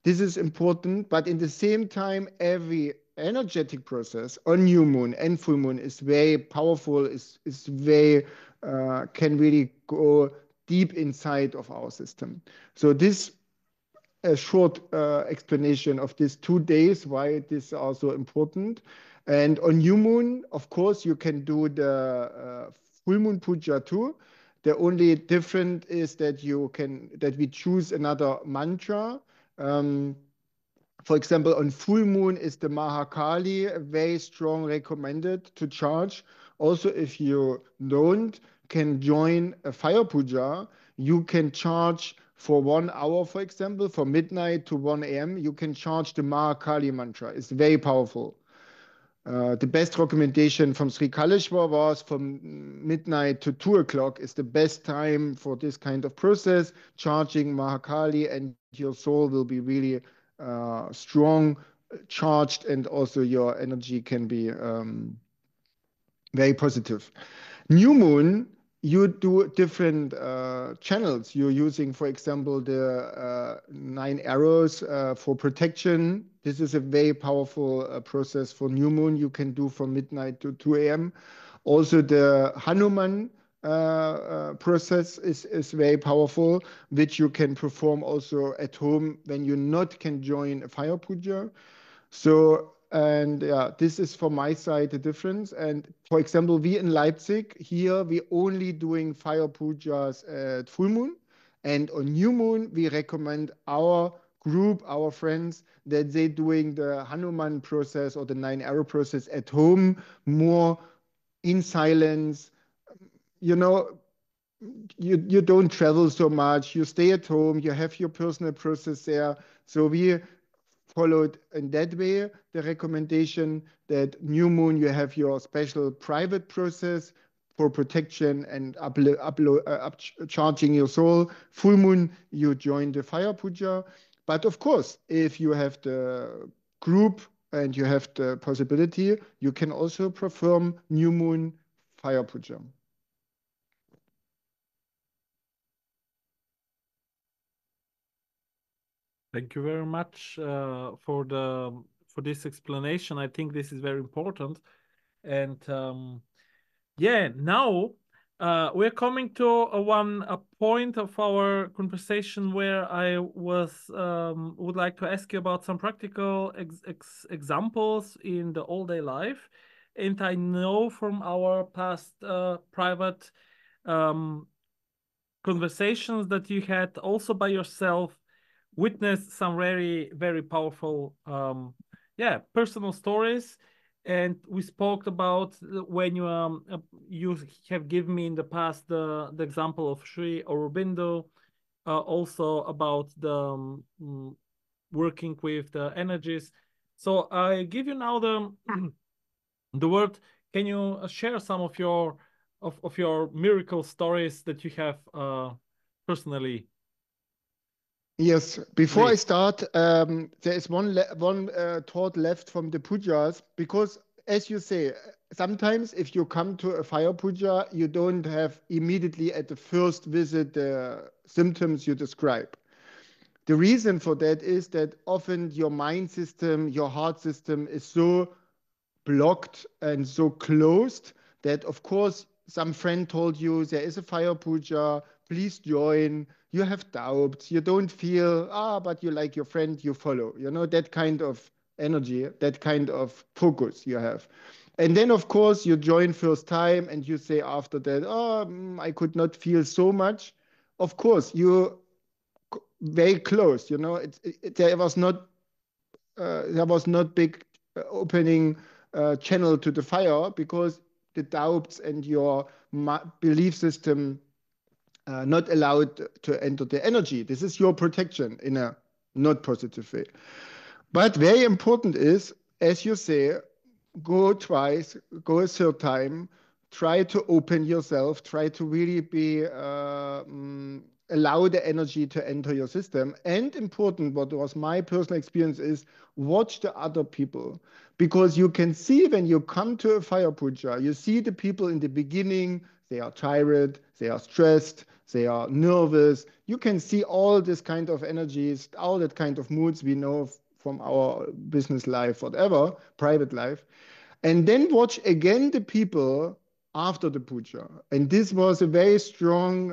This is important, but in the same time, every energetic process on new moon and full moon is very powerful, is very, can really go deep inside of our system. So this a short explanation of these 2 days, why this is also important. And on new moon, of course, you can do the full moon puja too. The only difference is that we choose another mantra. For example, on full moon is the Mahakali, very strong recommended to charge. Also, if you can join a fire puja, you can charge for 1 hour, for example, from midnight to 1 a.m. You can charge the Mahakali mantra. It's very powerful. The best recommendation from Sri Kалешвар was from midnight to 2 o'clock is the best time for this kind of process. Charging Mahakali, and your soul will be really strong, charged, and also your energy can be very positive. New moon, you do different channels. You're using, for example, the 9 arrows for protection. This is a very powerful process for new moon. You can do from midnight to 2 a.m. Also, the Hanuman process is very powerful, which you can perform also at home when you not can join a fire puja. So, and yeah, this is from my side the difference. And for example, we in Leipzig, here we only doing fire pujas at full moon. And on new moon, we recommend our group, our friends, that they doing the Hanuman process or the 9 arrow process at home, more in silence. You know, you don't travel so much. You stay at home. You have your personal process there. So we followed in that way the recommendation that new moon you have your special private process for protection and charging your soul. Full moon you join the fire puja. But of course, if you have the group and you have the possibility, you can also perform new moon fire puja. Thank you very much for this explanation. I think this is very important. And yeah, now we're coming to a point of our conversation where I would like to ask you about some practical examples in the all-day life. And I know from our past private conversations that you had also by yourself witnessed some very, very powerful, personal stories. And we spoke about when you have given me in the past the example of Sri Aurobindo, also about the working with the energies. So I give you now the word. Can you share some of your miracle stories that you have personally? Yes, before I start, there is one thought left from the pujas, because as you say, sometimes if you come to a fire puja, you don't have immediately at the first visit the symptoms you describe. The reason for that is that often your mind system, your heart system is so blocked and so closed that, of course, some friend told you there is a fire puja, please join. You have doubts, you don't feel, but you like your friend, you follow. You know, that kind of energy, that kind of focus you have. And then, of course, you join first time and you say after that, I could not feel so much. Of course, you very close, you know, there was not big opening channel to the fire, because the doubts and your belief system not allowed to enter the energy. This is your protection in a not positive way. But very important is, as you say, go twice, go a third time, try to open yourself, try to really be allow the energy to enter your system. And important, what was my personal experience is, watch the other people, because you can see when you come to a fire puja, you see the people in the beginning, they are tired, they are stressed, they are nervous. You can see all this kind of energies, all that kind of moods we know from our business life, whatever, private life. And then watch again the people after the puja. And this was a very strong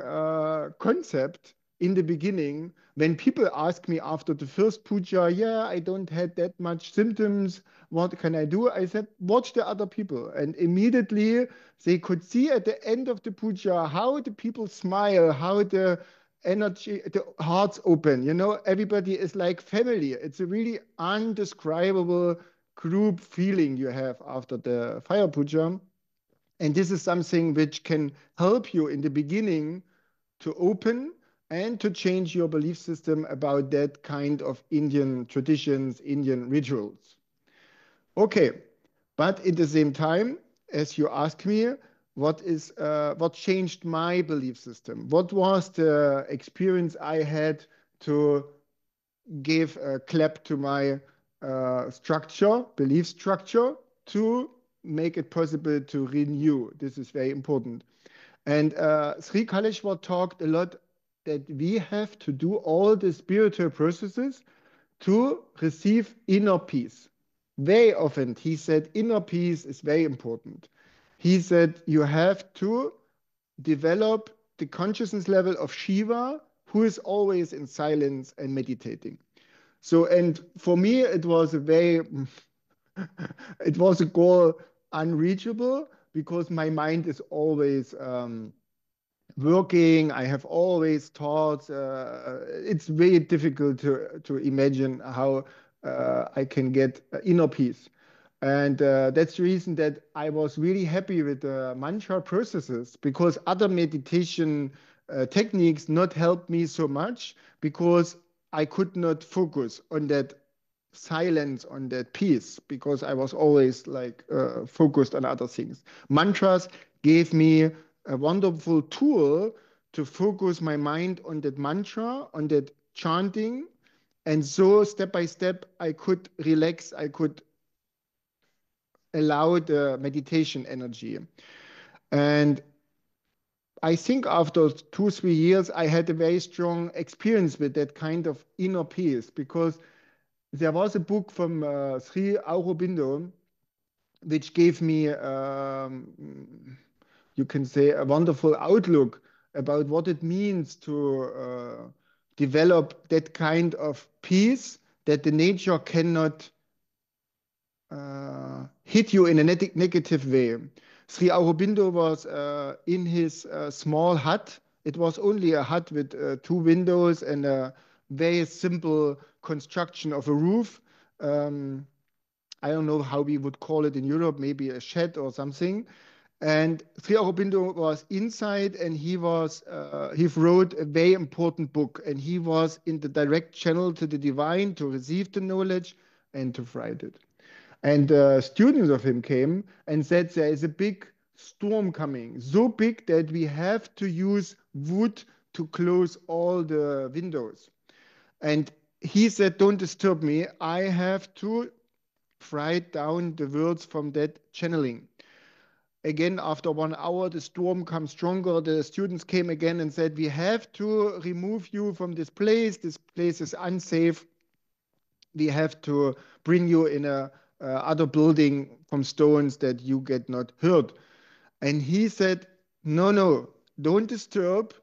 concept in the beginning. When people ask me after the first puja, yeah, I don't had that much symptoms, what can I do? I said, watch the other people. And immediately they could see at the end of the puja how the people smile, how the energy, the hearts open. You know, everybody is like family. It's a really undescribable group feeling you have after the fire puja. And this is something which can help you in the beginning to open and to change your belief system about that kind of Indian traditions, Indian rituals. Okay, but at the same time, as you ask me, what changed my belief system? What was the experience I had to give a clap to my belief structure, to make it possible to renew? This is very important. And Sri Kaleshwar talked a lot that we have to do all the spiritual processes to receive inner peace. Very often he said inner peace is very important. He said you have to develop the consciousness level of Shiva, who is always in silence and meditating. So, and for me, it was a goal unreachable, because my mind is always working. I have always thoughts. It's very difficult to imagine how I can get inner peace. And that's the reason that I was really happy with the mantra processes, because other meditation techniques not helped me so much, because I could not focus on that silence, on that peace, because I was always like focused on other things. Mantras gave me a wonderful tool to focus my mind on that mantra, on that chanting. And so step by step, I could relax, I could allow the meditation energy. And I think after 2-3 years, I had a very strong experience with that kind of inner peace, because there was a book from Sri Aurobindo, which gave me, you can say, a wonderful outlook about what it means to develop that kind of peace that the nature cannot hit you in a negative way. Sri Aurobindo was in his small hut. It was only a hut with 2 windows and a very simple construction of a roof. I don't know how we would call it in Europe, maybe a shed or something. And Sri Aurobindo was inside, and he wrote a very important book, and he was in the direct channel to the divine to receive the knowledge and to write it. And students of him came and said there is a big storm coming, so big that we have to use wood to close all the windows. And he said, don't disturb me. I have to write down the words from that channeling. Again, after 1 hour, the storm comes stronger. The students came again and said, we have to remove you from this place. This place is unsafe. We have to bring you in a other building from stones that you get not hurt. And he said, no, don't disturb.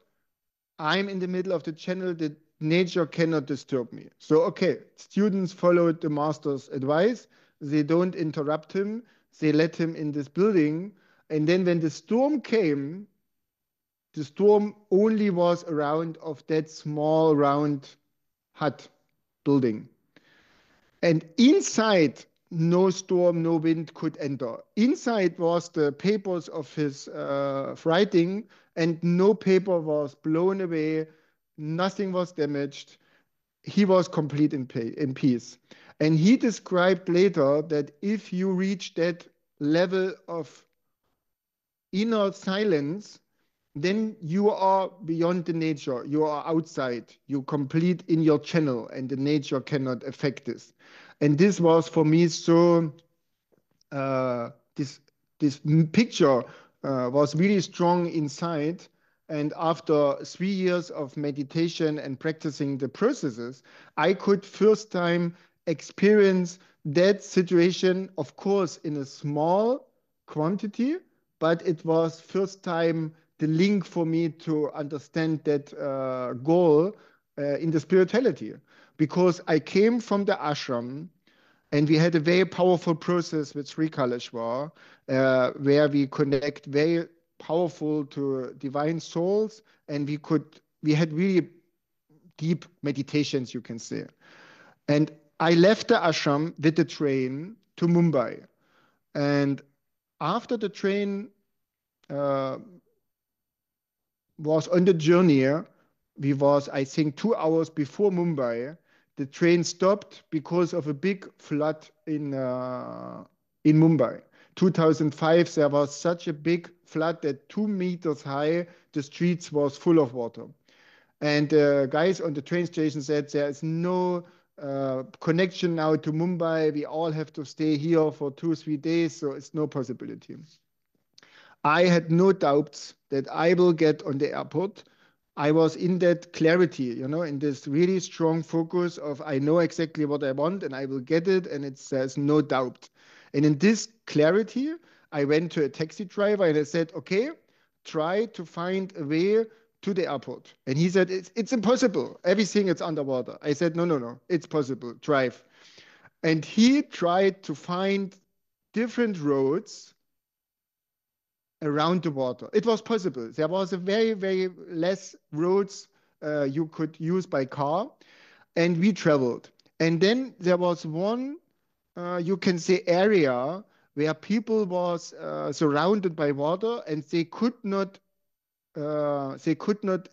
I'm in the middle of the channel. The nature cannot disturb me. So, okay, students followed the master's advice. They don't interrupt him. They let him in this building. And then when the storm came, the storm only was around of that small round hut building. And inside, no storm, no wind could enter. Inside was the papers of his writing, and no paper was blown away. Nothing was damaged. He was complete in peace. And he described later that if you reach that level of inner silence, then you are beyond the nature. You are outside. You complete in your channel, and the nature cannot affect this. And this was for me so. This picture was really strong inside. And after 3 years of meditation and practicing the processes, I could first time experience that situation, of course, in a small quantity, but it was first time the link for me to understand that goal in the spirituality. Because I came from the ashram, and we had a very powerful process with Sri Kaleshwar, where we connect very powerful to divine souls, and we had really deep meditations, you can say. And I left the ashram with the train to Mumbai. And after the train was on the journey. We was, I think, 2 hours before Mumbai. The train stopped because of a big flood in Mumbai. 2005, there was such a big flood that 2 meters high, the streets was full of water. And guys on the train station said there is no connection now to Mumbai. We all have to stay here for 2-3 days, so it's no possibility. I had no doubts that I will get on the airport. I was in that clarity, you know, in this really strong focus of I know exactly what I want and I will get it, and there's no doubt. And in this clarity, I went to a taxi driver and I said, okay, try to find a way to the airport. And he said, it's impossible. Everything is underwater. I said, no, it's possible. Drive. And he tried to find different roads around the water. It was possible. There was a very, very less roads you could use by car, and we traveled. And then there was one, you can say, area where people was surrounded by water, and they could not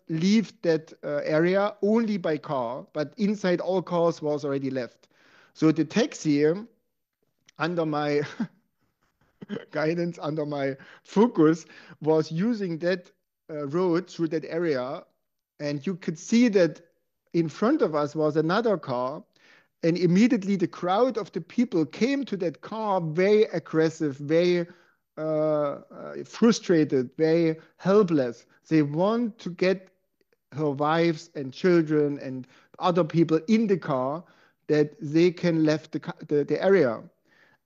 leave that area only by car, but inside all cars was already left. So the taxi, under my guidance, under my focus, was using that road through that area. And you could see that in front of us was another car. And immediately the crowd of the people came to that car very aggressive, very frustrated, very helpless. They want to get her wives and children and other people in the car that they can left the area.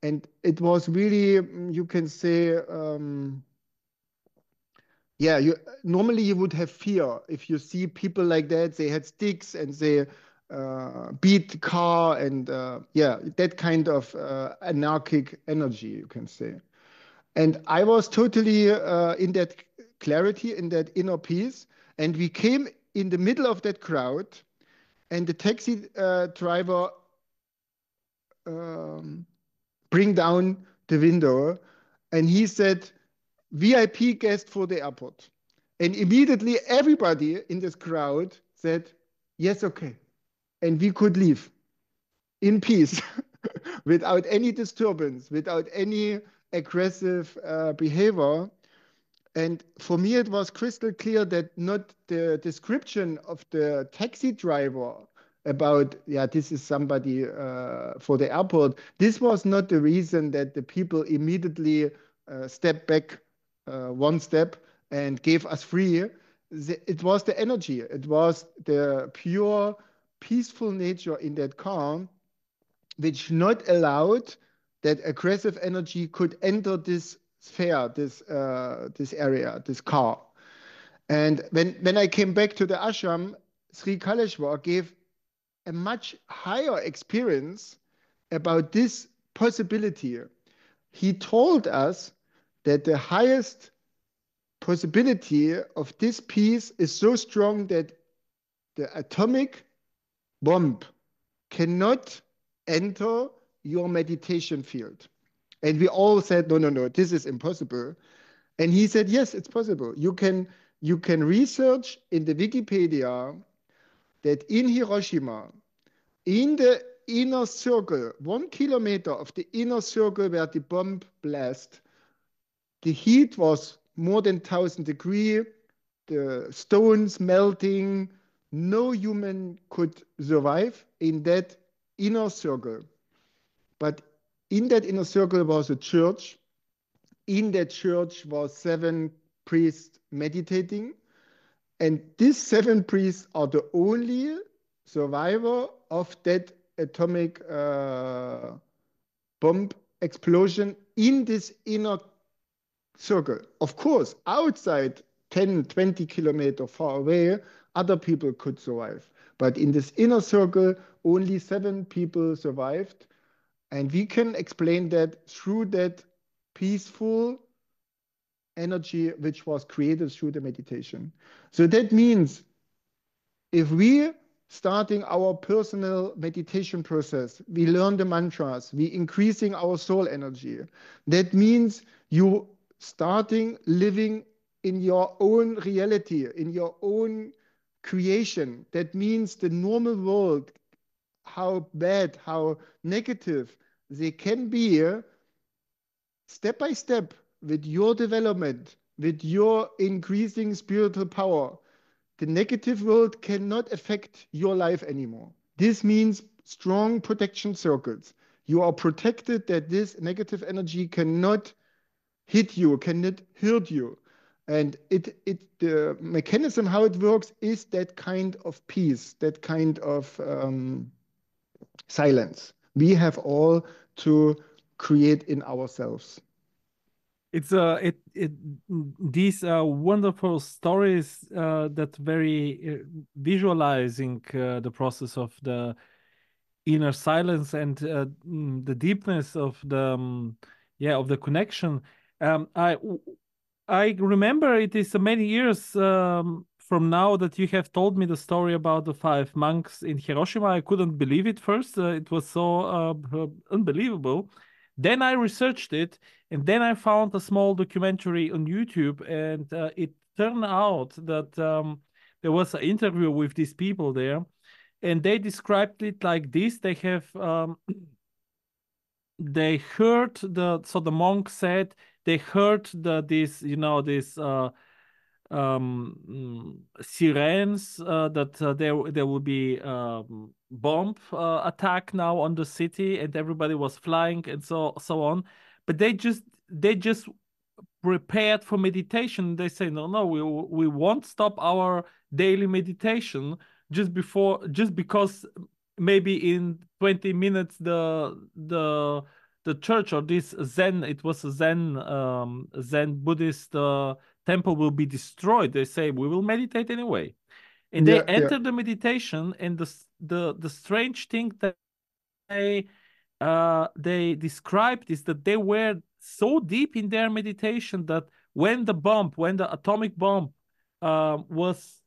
And it was really, you can say, normally you would have fear if you see people like that. They had sticks and they beat the car and that kind of anarchic energy, you can say. And I was totally in that clarity, in that inner peace. And we came in the middle of that crowd, and the taxi driver bring down the window, and he said, VIP guest for the airport. And immediately everybody in this crowd said, yes, okay. And we could leave in peace without any disturbance, without any aggressive behavior. And for me, it was crystal clear that not the description of the taxi driver about, this is somebody for the airport. This was not the reason that the people immediately stepped back one step and gave us free. It was the energy. It was the pure, peaceful nature in that car, which not allowed that aggressive energy could enter this sphere, this area, this car. And when I came back to the ashram, Sri Kaleshwar gave a much higher experience about this possibility. He told us that the highest possibility of this peace is so strong that the atomic bomb cannot enter your meditation field. And we all said, no, this is impossible. And he said, yes, it's possible. You can research in the Wikipedia that in Hiroshima, in the inner circle, 1 kilometer of the inner circle where the bomb blast, the heat was more than 1,000 degrees, the stones melting, no human could survive in that inner circle. But in that inner circle was a church. In that church was 7 priests meditating. And these 7 priests are the only survivor of that atomic bomb explosion in this inner circle. Of course, outside 10, 20 kilometers far away, other people could survive. But in this inner circle, only 7 people survived. And we can explain that through that peaceful energy which was created through the meditation. So that means if we starting our personal meditation process, we learn the mantras, we increasing our soul energy. That means you starting living in your own reality, in your own creation. That means the normal world, how bad, how negative they can be, step by step, with your development, with your increasing spiritual power, the negative world cannot affect your life anymore. This means strong protection circles. You are protected that this negative energy cannot hit you, cannot hurt you. And the mechanism, how it works, is that kind of peace, that kind of silence we have all to create in ourselves. It's these wonderful stories that very visualizing the process of the inner silence and the deepness of the of the connection. I remember it is many years from now that you have told me the story about the 5 monks in Hiroshima. I couldn't believe it first. It was so unbelievable. Then I researched it, and then I found a small documentary on YouTube, and it turned out that there was an interview with these people there, and they described it like this. They have they heard the monk said they heard this sirens that there will be bomb attack now on the city, and everybody was flying and so on. But they just prepared for meditation. They say no, we won't stop our daily meditation just because maybe in 20 minutes the church or this Zen, it was a Zen Buddhist temple, will be destroyed. They say we will meditate anyway, and they enter the meditation, and the strange thing that they described is that they were so deep in their meditation that when the atomic bomb was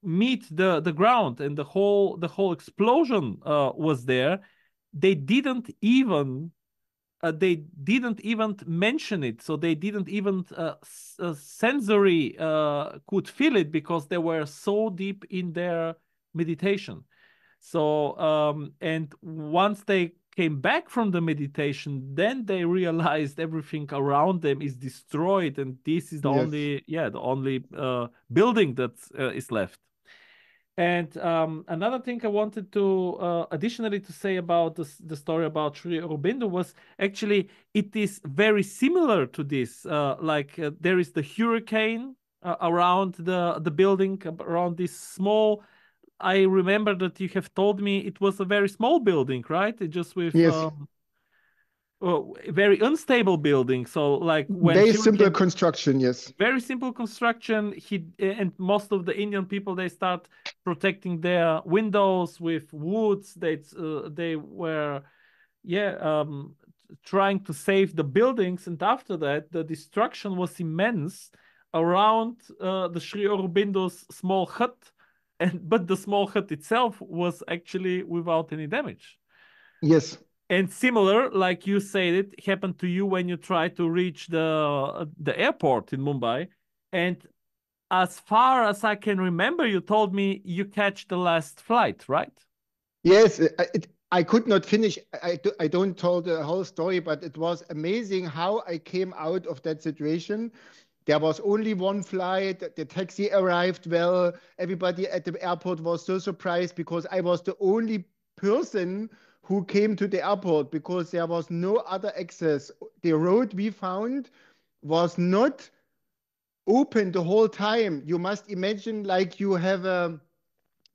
meet the ground and the whole explosion was there, they didn't even mention it. So they didn't even sensory could feel it, because they were so deep in their meditation. So and once they came back from the meditation, then they realized everything around them is destroyed, and this is the only building that is left. And another thing I wanted to additionally to say about the story about Sri Aurobindo was actually it is very similar to this. There is the hurricane around the building, around this small. I remember that you have told me it was a very small building, right? It just with very unstable building. So like when very simple construction, yes. Very simple construction. And most of the Indian people, they start protecting their windows with woods. They were trying to save the buildings, and after that the destruction was immense around the Sri Aurobindo's small hut. But the small hut itself was actually without any damage. Yes. And similar, like you said, it happened to you when you tried to reach the airport in Mumbai. And as far as I can remember, you told me you catch the last flight, right? Yes, I could not finish. I don't tell the whole story, but it was amazing how I came out of that situation. There was only one flight. The taxi arrived well. Everybody at the airport was so surprised because I was the only person who came to the airport, because there was no other access. The road we found was not open the whole time. You must imagine like you have a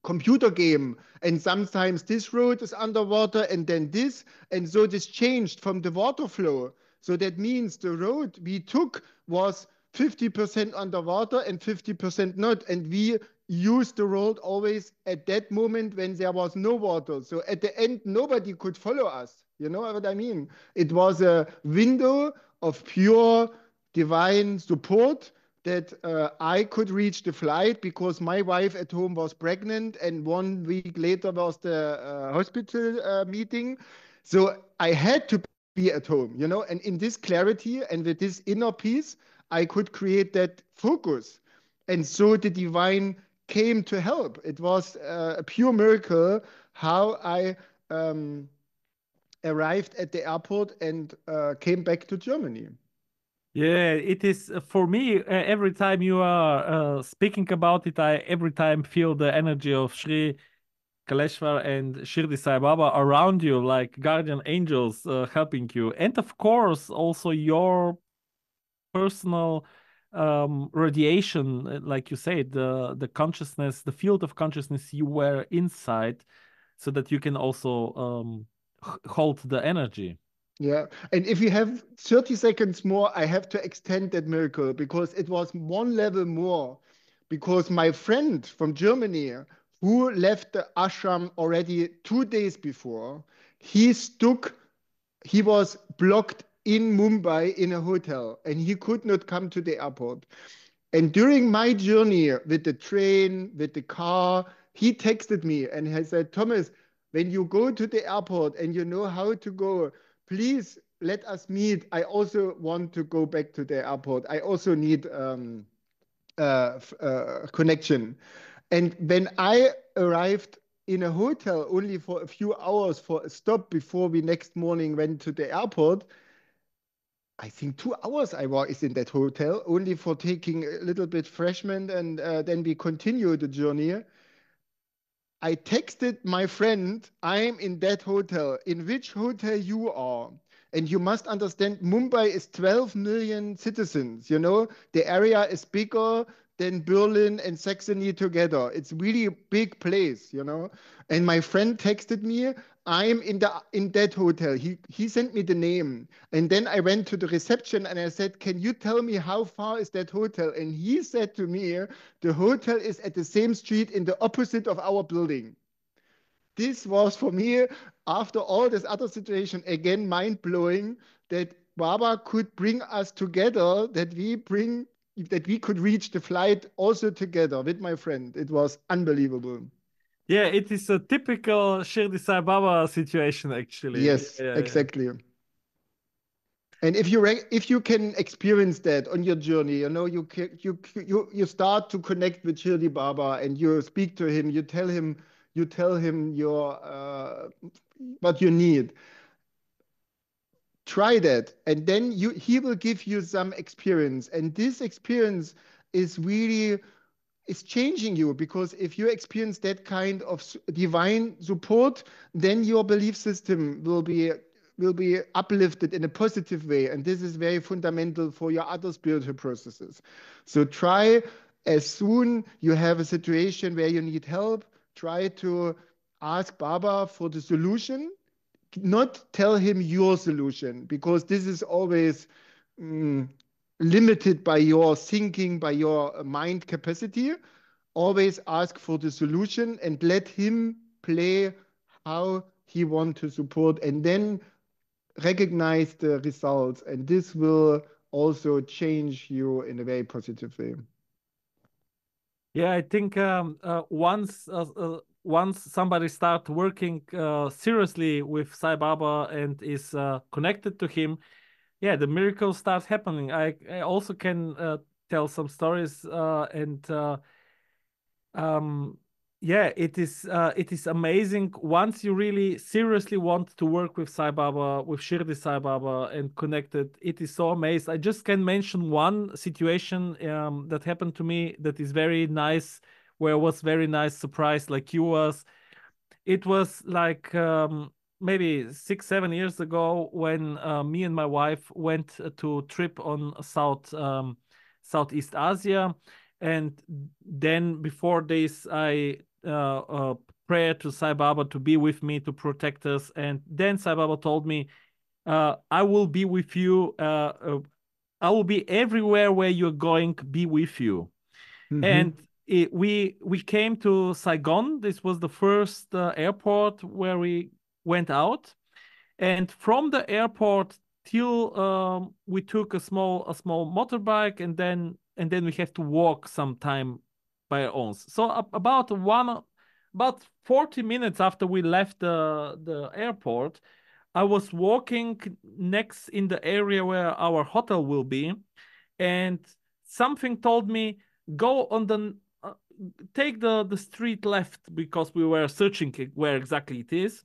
computer game, and sometimes this road is underwater and then this, and so this changed from the water flow. So that means the road we took was 50% underwater and 50% not, and we used the road always at that moment when there was no water. So at the end, nobody could follow us. You know what I mean? It was a window of pure divine support that I could reach the flight, because my wife at home was pregnant, and 1 week later was the hospital meeting. So I had to be at home, you know, and in this clarity and with this inner peace, I could create that focus. And so the divine came to help. It was a pure miracle how I arrived at the airport and came back to Germany. Yeah, it is for me. Every time you are speaking about it, I every time feel the energy of Shri Kaleshwar and Shirdi Sai Baba around you, like guardian angels helping you, and of course also your personal radiation, like you said, the consciousness, the field of consciousness you were inside, so that you can also hold the energy. Yeah. And if you have 30 seconds more, I have to extend that miracle because it was one level more. Because my friend from Germany, who left the ashram already 2 days before, he was blocked in Mumbai in a hotel and he could not come to the airport. And during my journey with the train, with the car, he texted me and he said, Thomas, when you go to the airport and you know how to go, please let us meet. I also want to go back to the airport. I also need connection. And when I arrived in a hotel only for a few hours for a stop before we next morning went to the airport, I think 2 hours I was in that hotel only for taking a little bit freshman and then we continued the journey. I texted my friend, I'm in that hotel. In which hotel you are? And you must understand, Mumbai is 12 million citizens. You know, the area is bigger than Berlin and Saxony together. It's really a big place, you know. And my friend texted me, I'm in that hotel. He sent me the name. And then I went to the reception and I said, can you tell me how far is that hotel? And he said to me, the hotel is at the same street in the opposite of our building. This was for me, after all this other situation, again mind-blowing that Baba could bring us together, that we could reach the flight also together with my friend. It was unbelievable. Yeah, it is a typical Shirdi Sai Baba situation, actually. Yes, Yeah, exactly. And if you can experience that on your journey, you know, you start to connect with Shirdi Baba and you speak to him, you tell him your what you need. Try that, and then he will give you some experience, and this experience is really is changing you, because if you experience that kind of divine support, then your belief system will be uplifted in a positive way, and this is very fundamental for your other spiritual processes. So try, as soon you have a situation where you need help, try to ask Baba for the solution, not tell him your solution, because this is always limited by your thinking, by your mind capacity. Always ask for the solution and let him play how he wants to support, and then recognize the results. And this will also change you in a very positive way. Yeah, I think once somebody start working seriously with Sai Baba and is connected to him, yeah, the miracles start happening. I also can tell some stories and yeah, it is amazing once you really seriously want to work with Sai Baba, with Shirdi Sai Baba and connected. It is so amazing. I just can mention one situation that happened to me that is very nice, where I was very nice surprised, like you was. It was like maybe 6-7 years ago when me and my wife went to trip on Southeast Asia, and then before this I prayed to Sai Baba to be with me, to protect us, and then Sai Baba told me, I will be with you, I will be everywhere where you're going, be with you. And we came to Saigon. This was the first airport where we went out, and from the airport till we took a small motorbike, and then we have to walk some time by our own. So about 40 minutes after we left the airport, I was walking next in the area where our hotel will be, and something told me, go on the take the street left, because we were searching where exactly it is.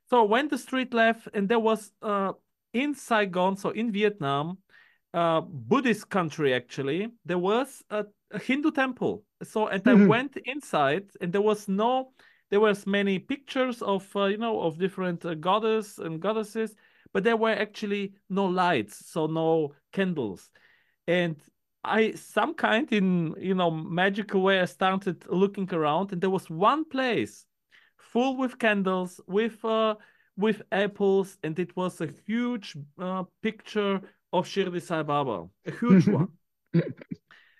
So I went the street left, and there was in Saigon, so in Vietnam, Buddhist country actually, there was a Hindu temple. So, and I went inside, and there was many pictures of of different goddess and goddesses, but there were actually no lights, so no candles. And I, some kind in magical way, I started looking around, and there was one place full with candles, with apples, and it was a huge picture of Shirdi Sai Baba, a huge one.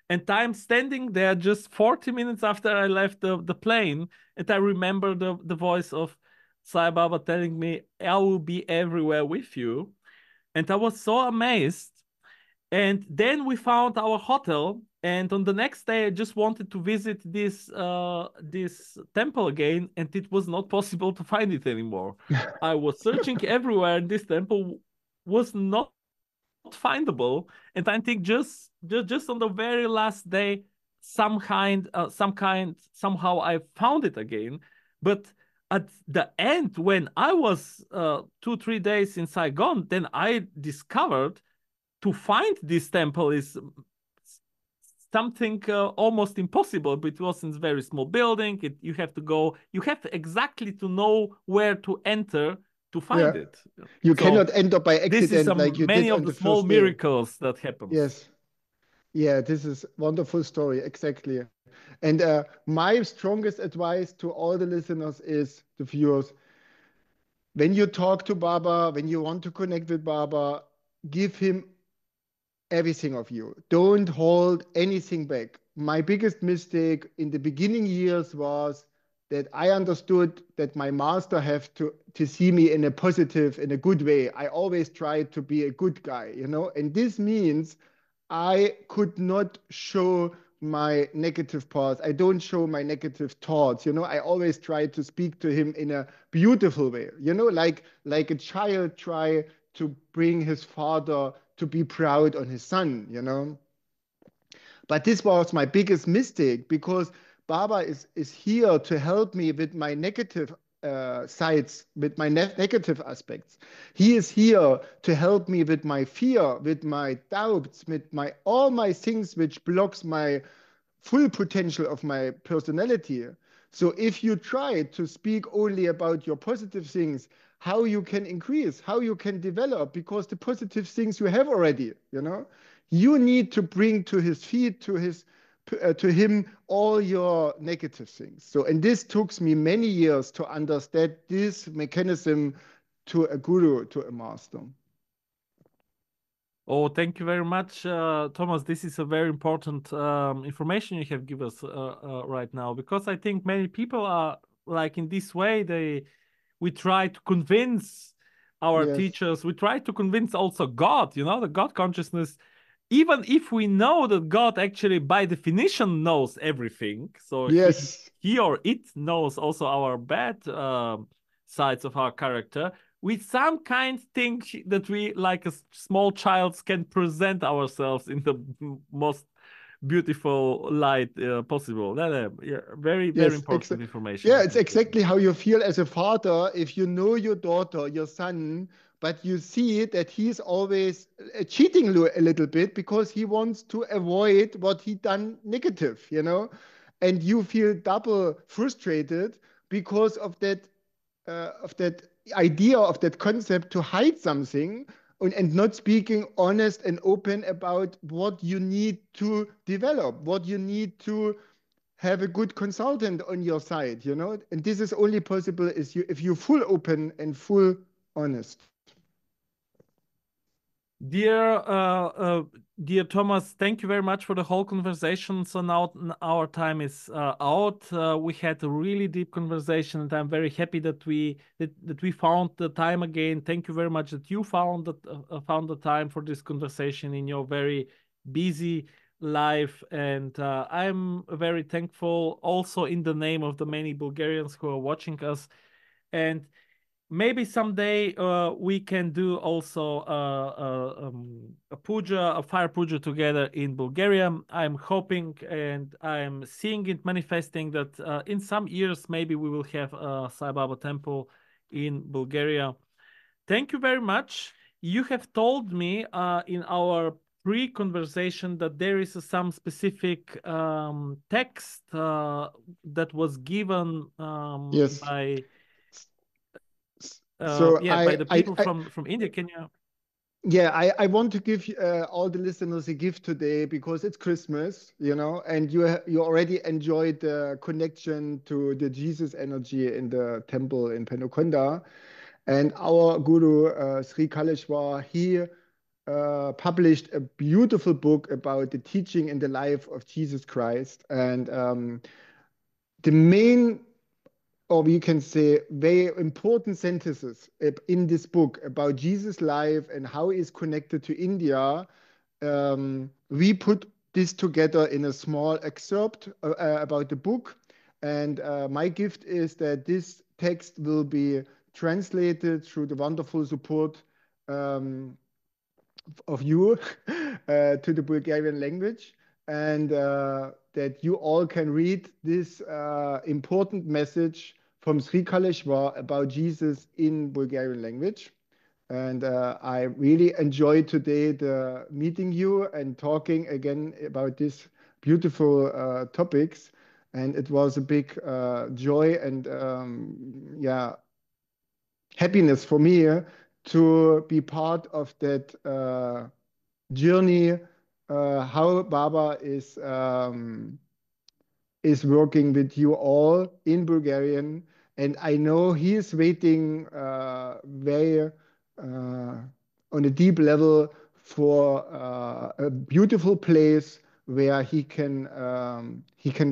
And I'm standing there just 40 minutes after I left the plane, and I remember the voice of Sai Baba telling me, I will be everywhere with you. And I was so amazed. And then we found our hotel, and on the next day I just wanted to visit this temple again, and it was not possible to find it anymore. I was searching everywhere, and this temple was not findable. And I think just on the very last day, somehow I found it again. But at the end, when I was 2-3 days in Saigon, then I discovered to find this temple is something almost impossible. But it was in a very small building. You have exactly to know where to enter to find it. You cannot enter by accident like you many did of the small miracles that happens. Yes. Yeah, this is a wonderful story, exactly. And my strongest advice to all the listeners is, the viewers, when you talk to Baba, when you want to connect with Baba, give him everything of you. Don't hold anything back. My biggest mistake in the beginning years was that I understood that my master have to see me in a positive, in a good way. I always tried to be a good guy, and this means I could not show my negative parts. I don't show my negative thoughts. I always try to speak to him in a beautiful way, like a child try to bring his father to be proud on his son, But this was my biggest mistake, because Baba is here to help me with my negative sides, with my negative aspects. He is here to help me with my fear, with my doubts, with all my things which blocks my full potential of my personality. So if you try to speak only about your positive things, how you can increase, how you can develop, because the positive things you have already, you need to bring to his feet, to him, all your negative things. So, and this took me many years to understand this mechanism to a guru, to a master. Oh, thank you very much, Thomas. This is a very important information you have given us right now, because I think many people are like in this way. We try to convince our teachers. We try to convince also God, the God consciousness, even if we know that God actually by definition knows everything. So he or it knows also our bad sides of our character. We some kind think that we, like a small child, can present ourselves in the most beautiful light possible. Very important information. Yeah, it's exactly how you feel as a father if you know your daughter, your son, but you see that he's always cheating a little bit because he wants to avoid what he done negative, and you feel double frustrated because of that idea, of that concept to hide something, and not speaking honest and open about what you need to develop, what you need to have a good consultant on your side, and this is only possible if you're full open and full honest. Dear Thomas, thank you very much for the whole conversation. So now our time is out. We had a really deep conversation, and I'm very happy that we found the time again. Thank you very much that you found the time for this conversation in your very busy life, and I'm very thankful also in the name of the many Bulgarians who are watching us. And maybe someday we can do also a puja, a fire puja together in Bulgaria. I'm hoping and I'm seeing it manifesting that in some years maybe we will have a Sai Baba temple in Bulgaria. Thank you very much. You have told me in our pre-conversation that there is some specific text that was given Yes. by So by the people from India. Can you? Yeah, I want to give all the listeners a gift today because it's Christmas, and you already enjoyed the connection to the Jesus energy in the temple in Penukonda. And our guru, Sri Kaleshwar, he published a beautiful book about the teaching and the life of Jesus Christ. And the main, or we can say, very important sentences in this book about Jesus' life and how he is connected to India. We put this together in a small excerpt about the book. And my gift is that this text will be translated through the wonderful support of you to the Bulgarian language, and that you all can read this important message from Sri Kaleshwar about Jesus in Bulgarian language. And I really enjoyed today meeting you and talking again about these beautiful topics. And it was a big joy and happiness for me to be part of that journey, how Baba is working with you all in Bulgarian. And I know he is waiting very on a deep level for a beautiful place where he can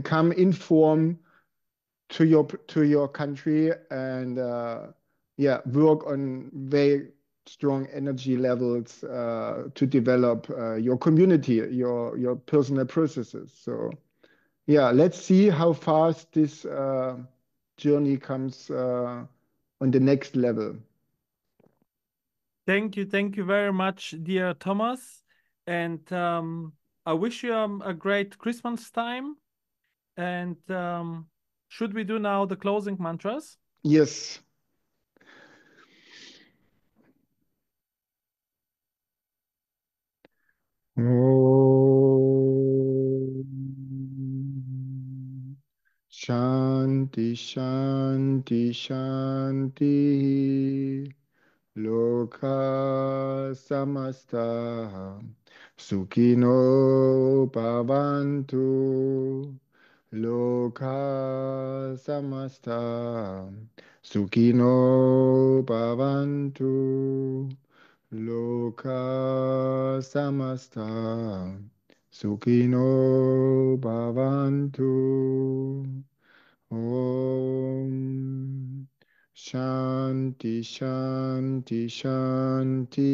come in form to your country and work on very strong energy levels to develop your community, your personal processes. So let's see how fast this journey comes on the next level. Thank you very much, dear Thomas, and I wish you a great Christmas time. And should we do now the closing mantras? Yes. Shanti, Shanti, Shanti. Loka samasta Sukhino bhavantu. Loka samasta Sukhino bhavantu. Loka samasta Sukhino bhavantu. Om Shanti, Shanti, Shanti.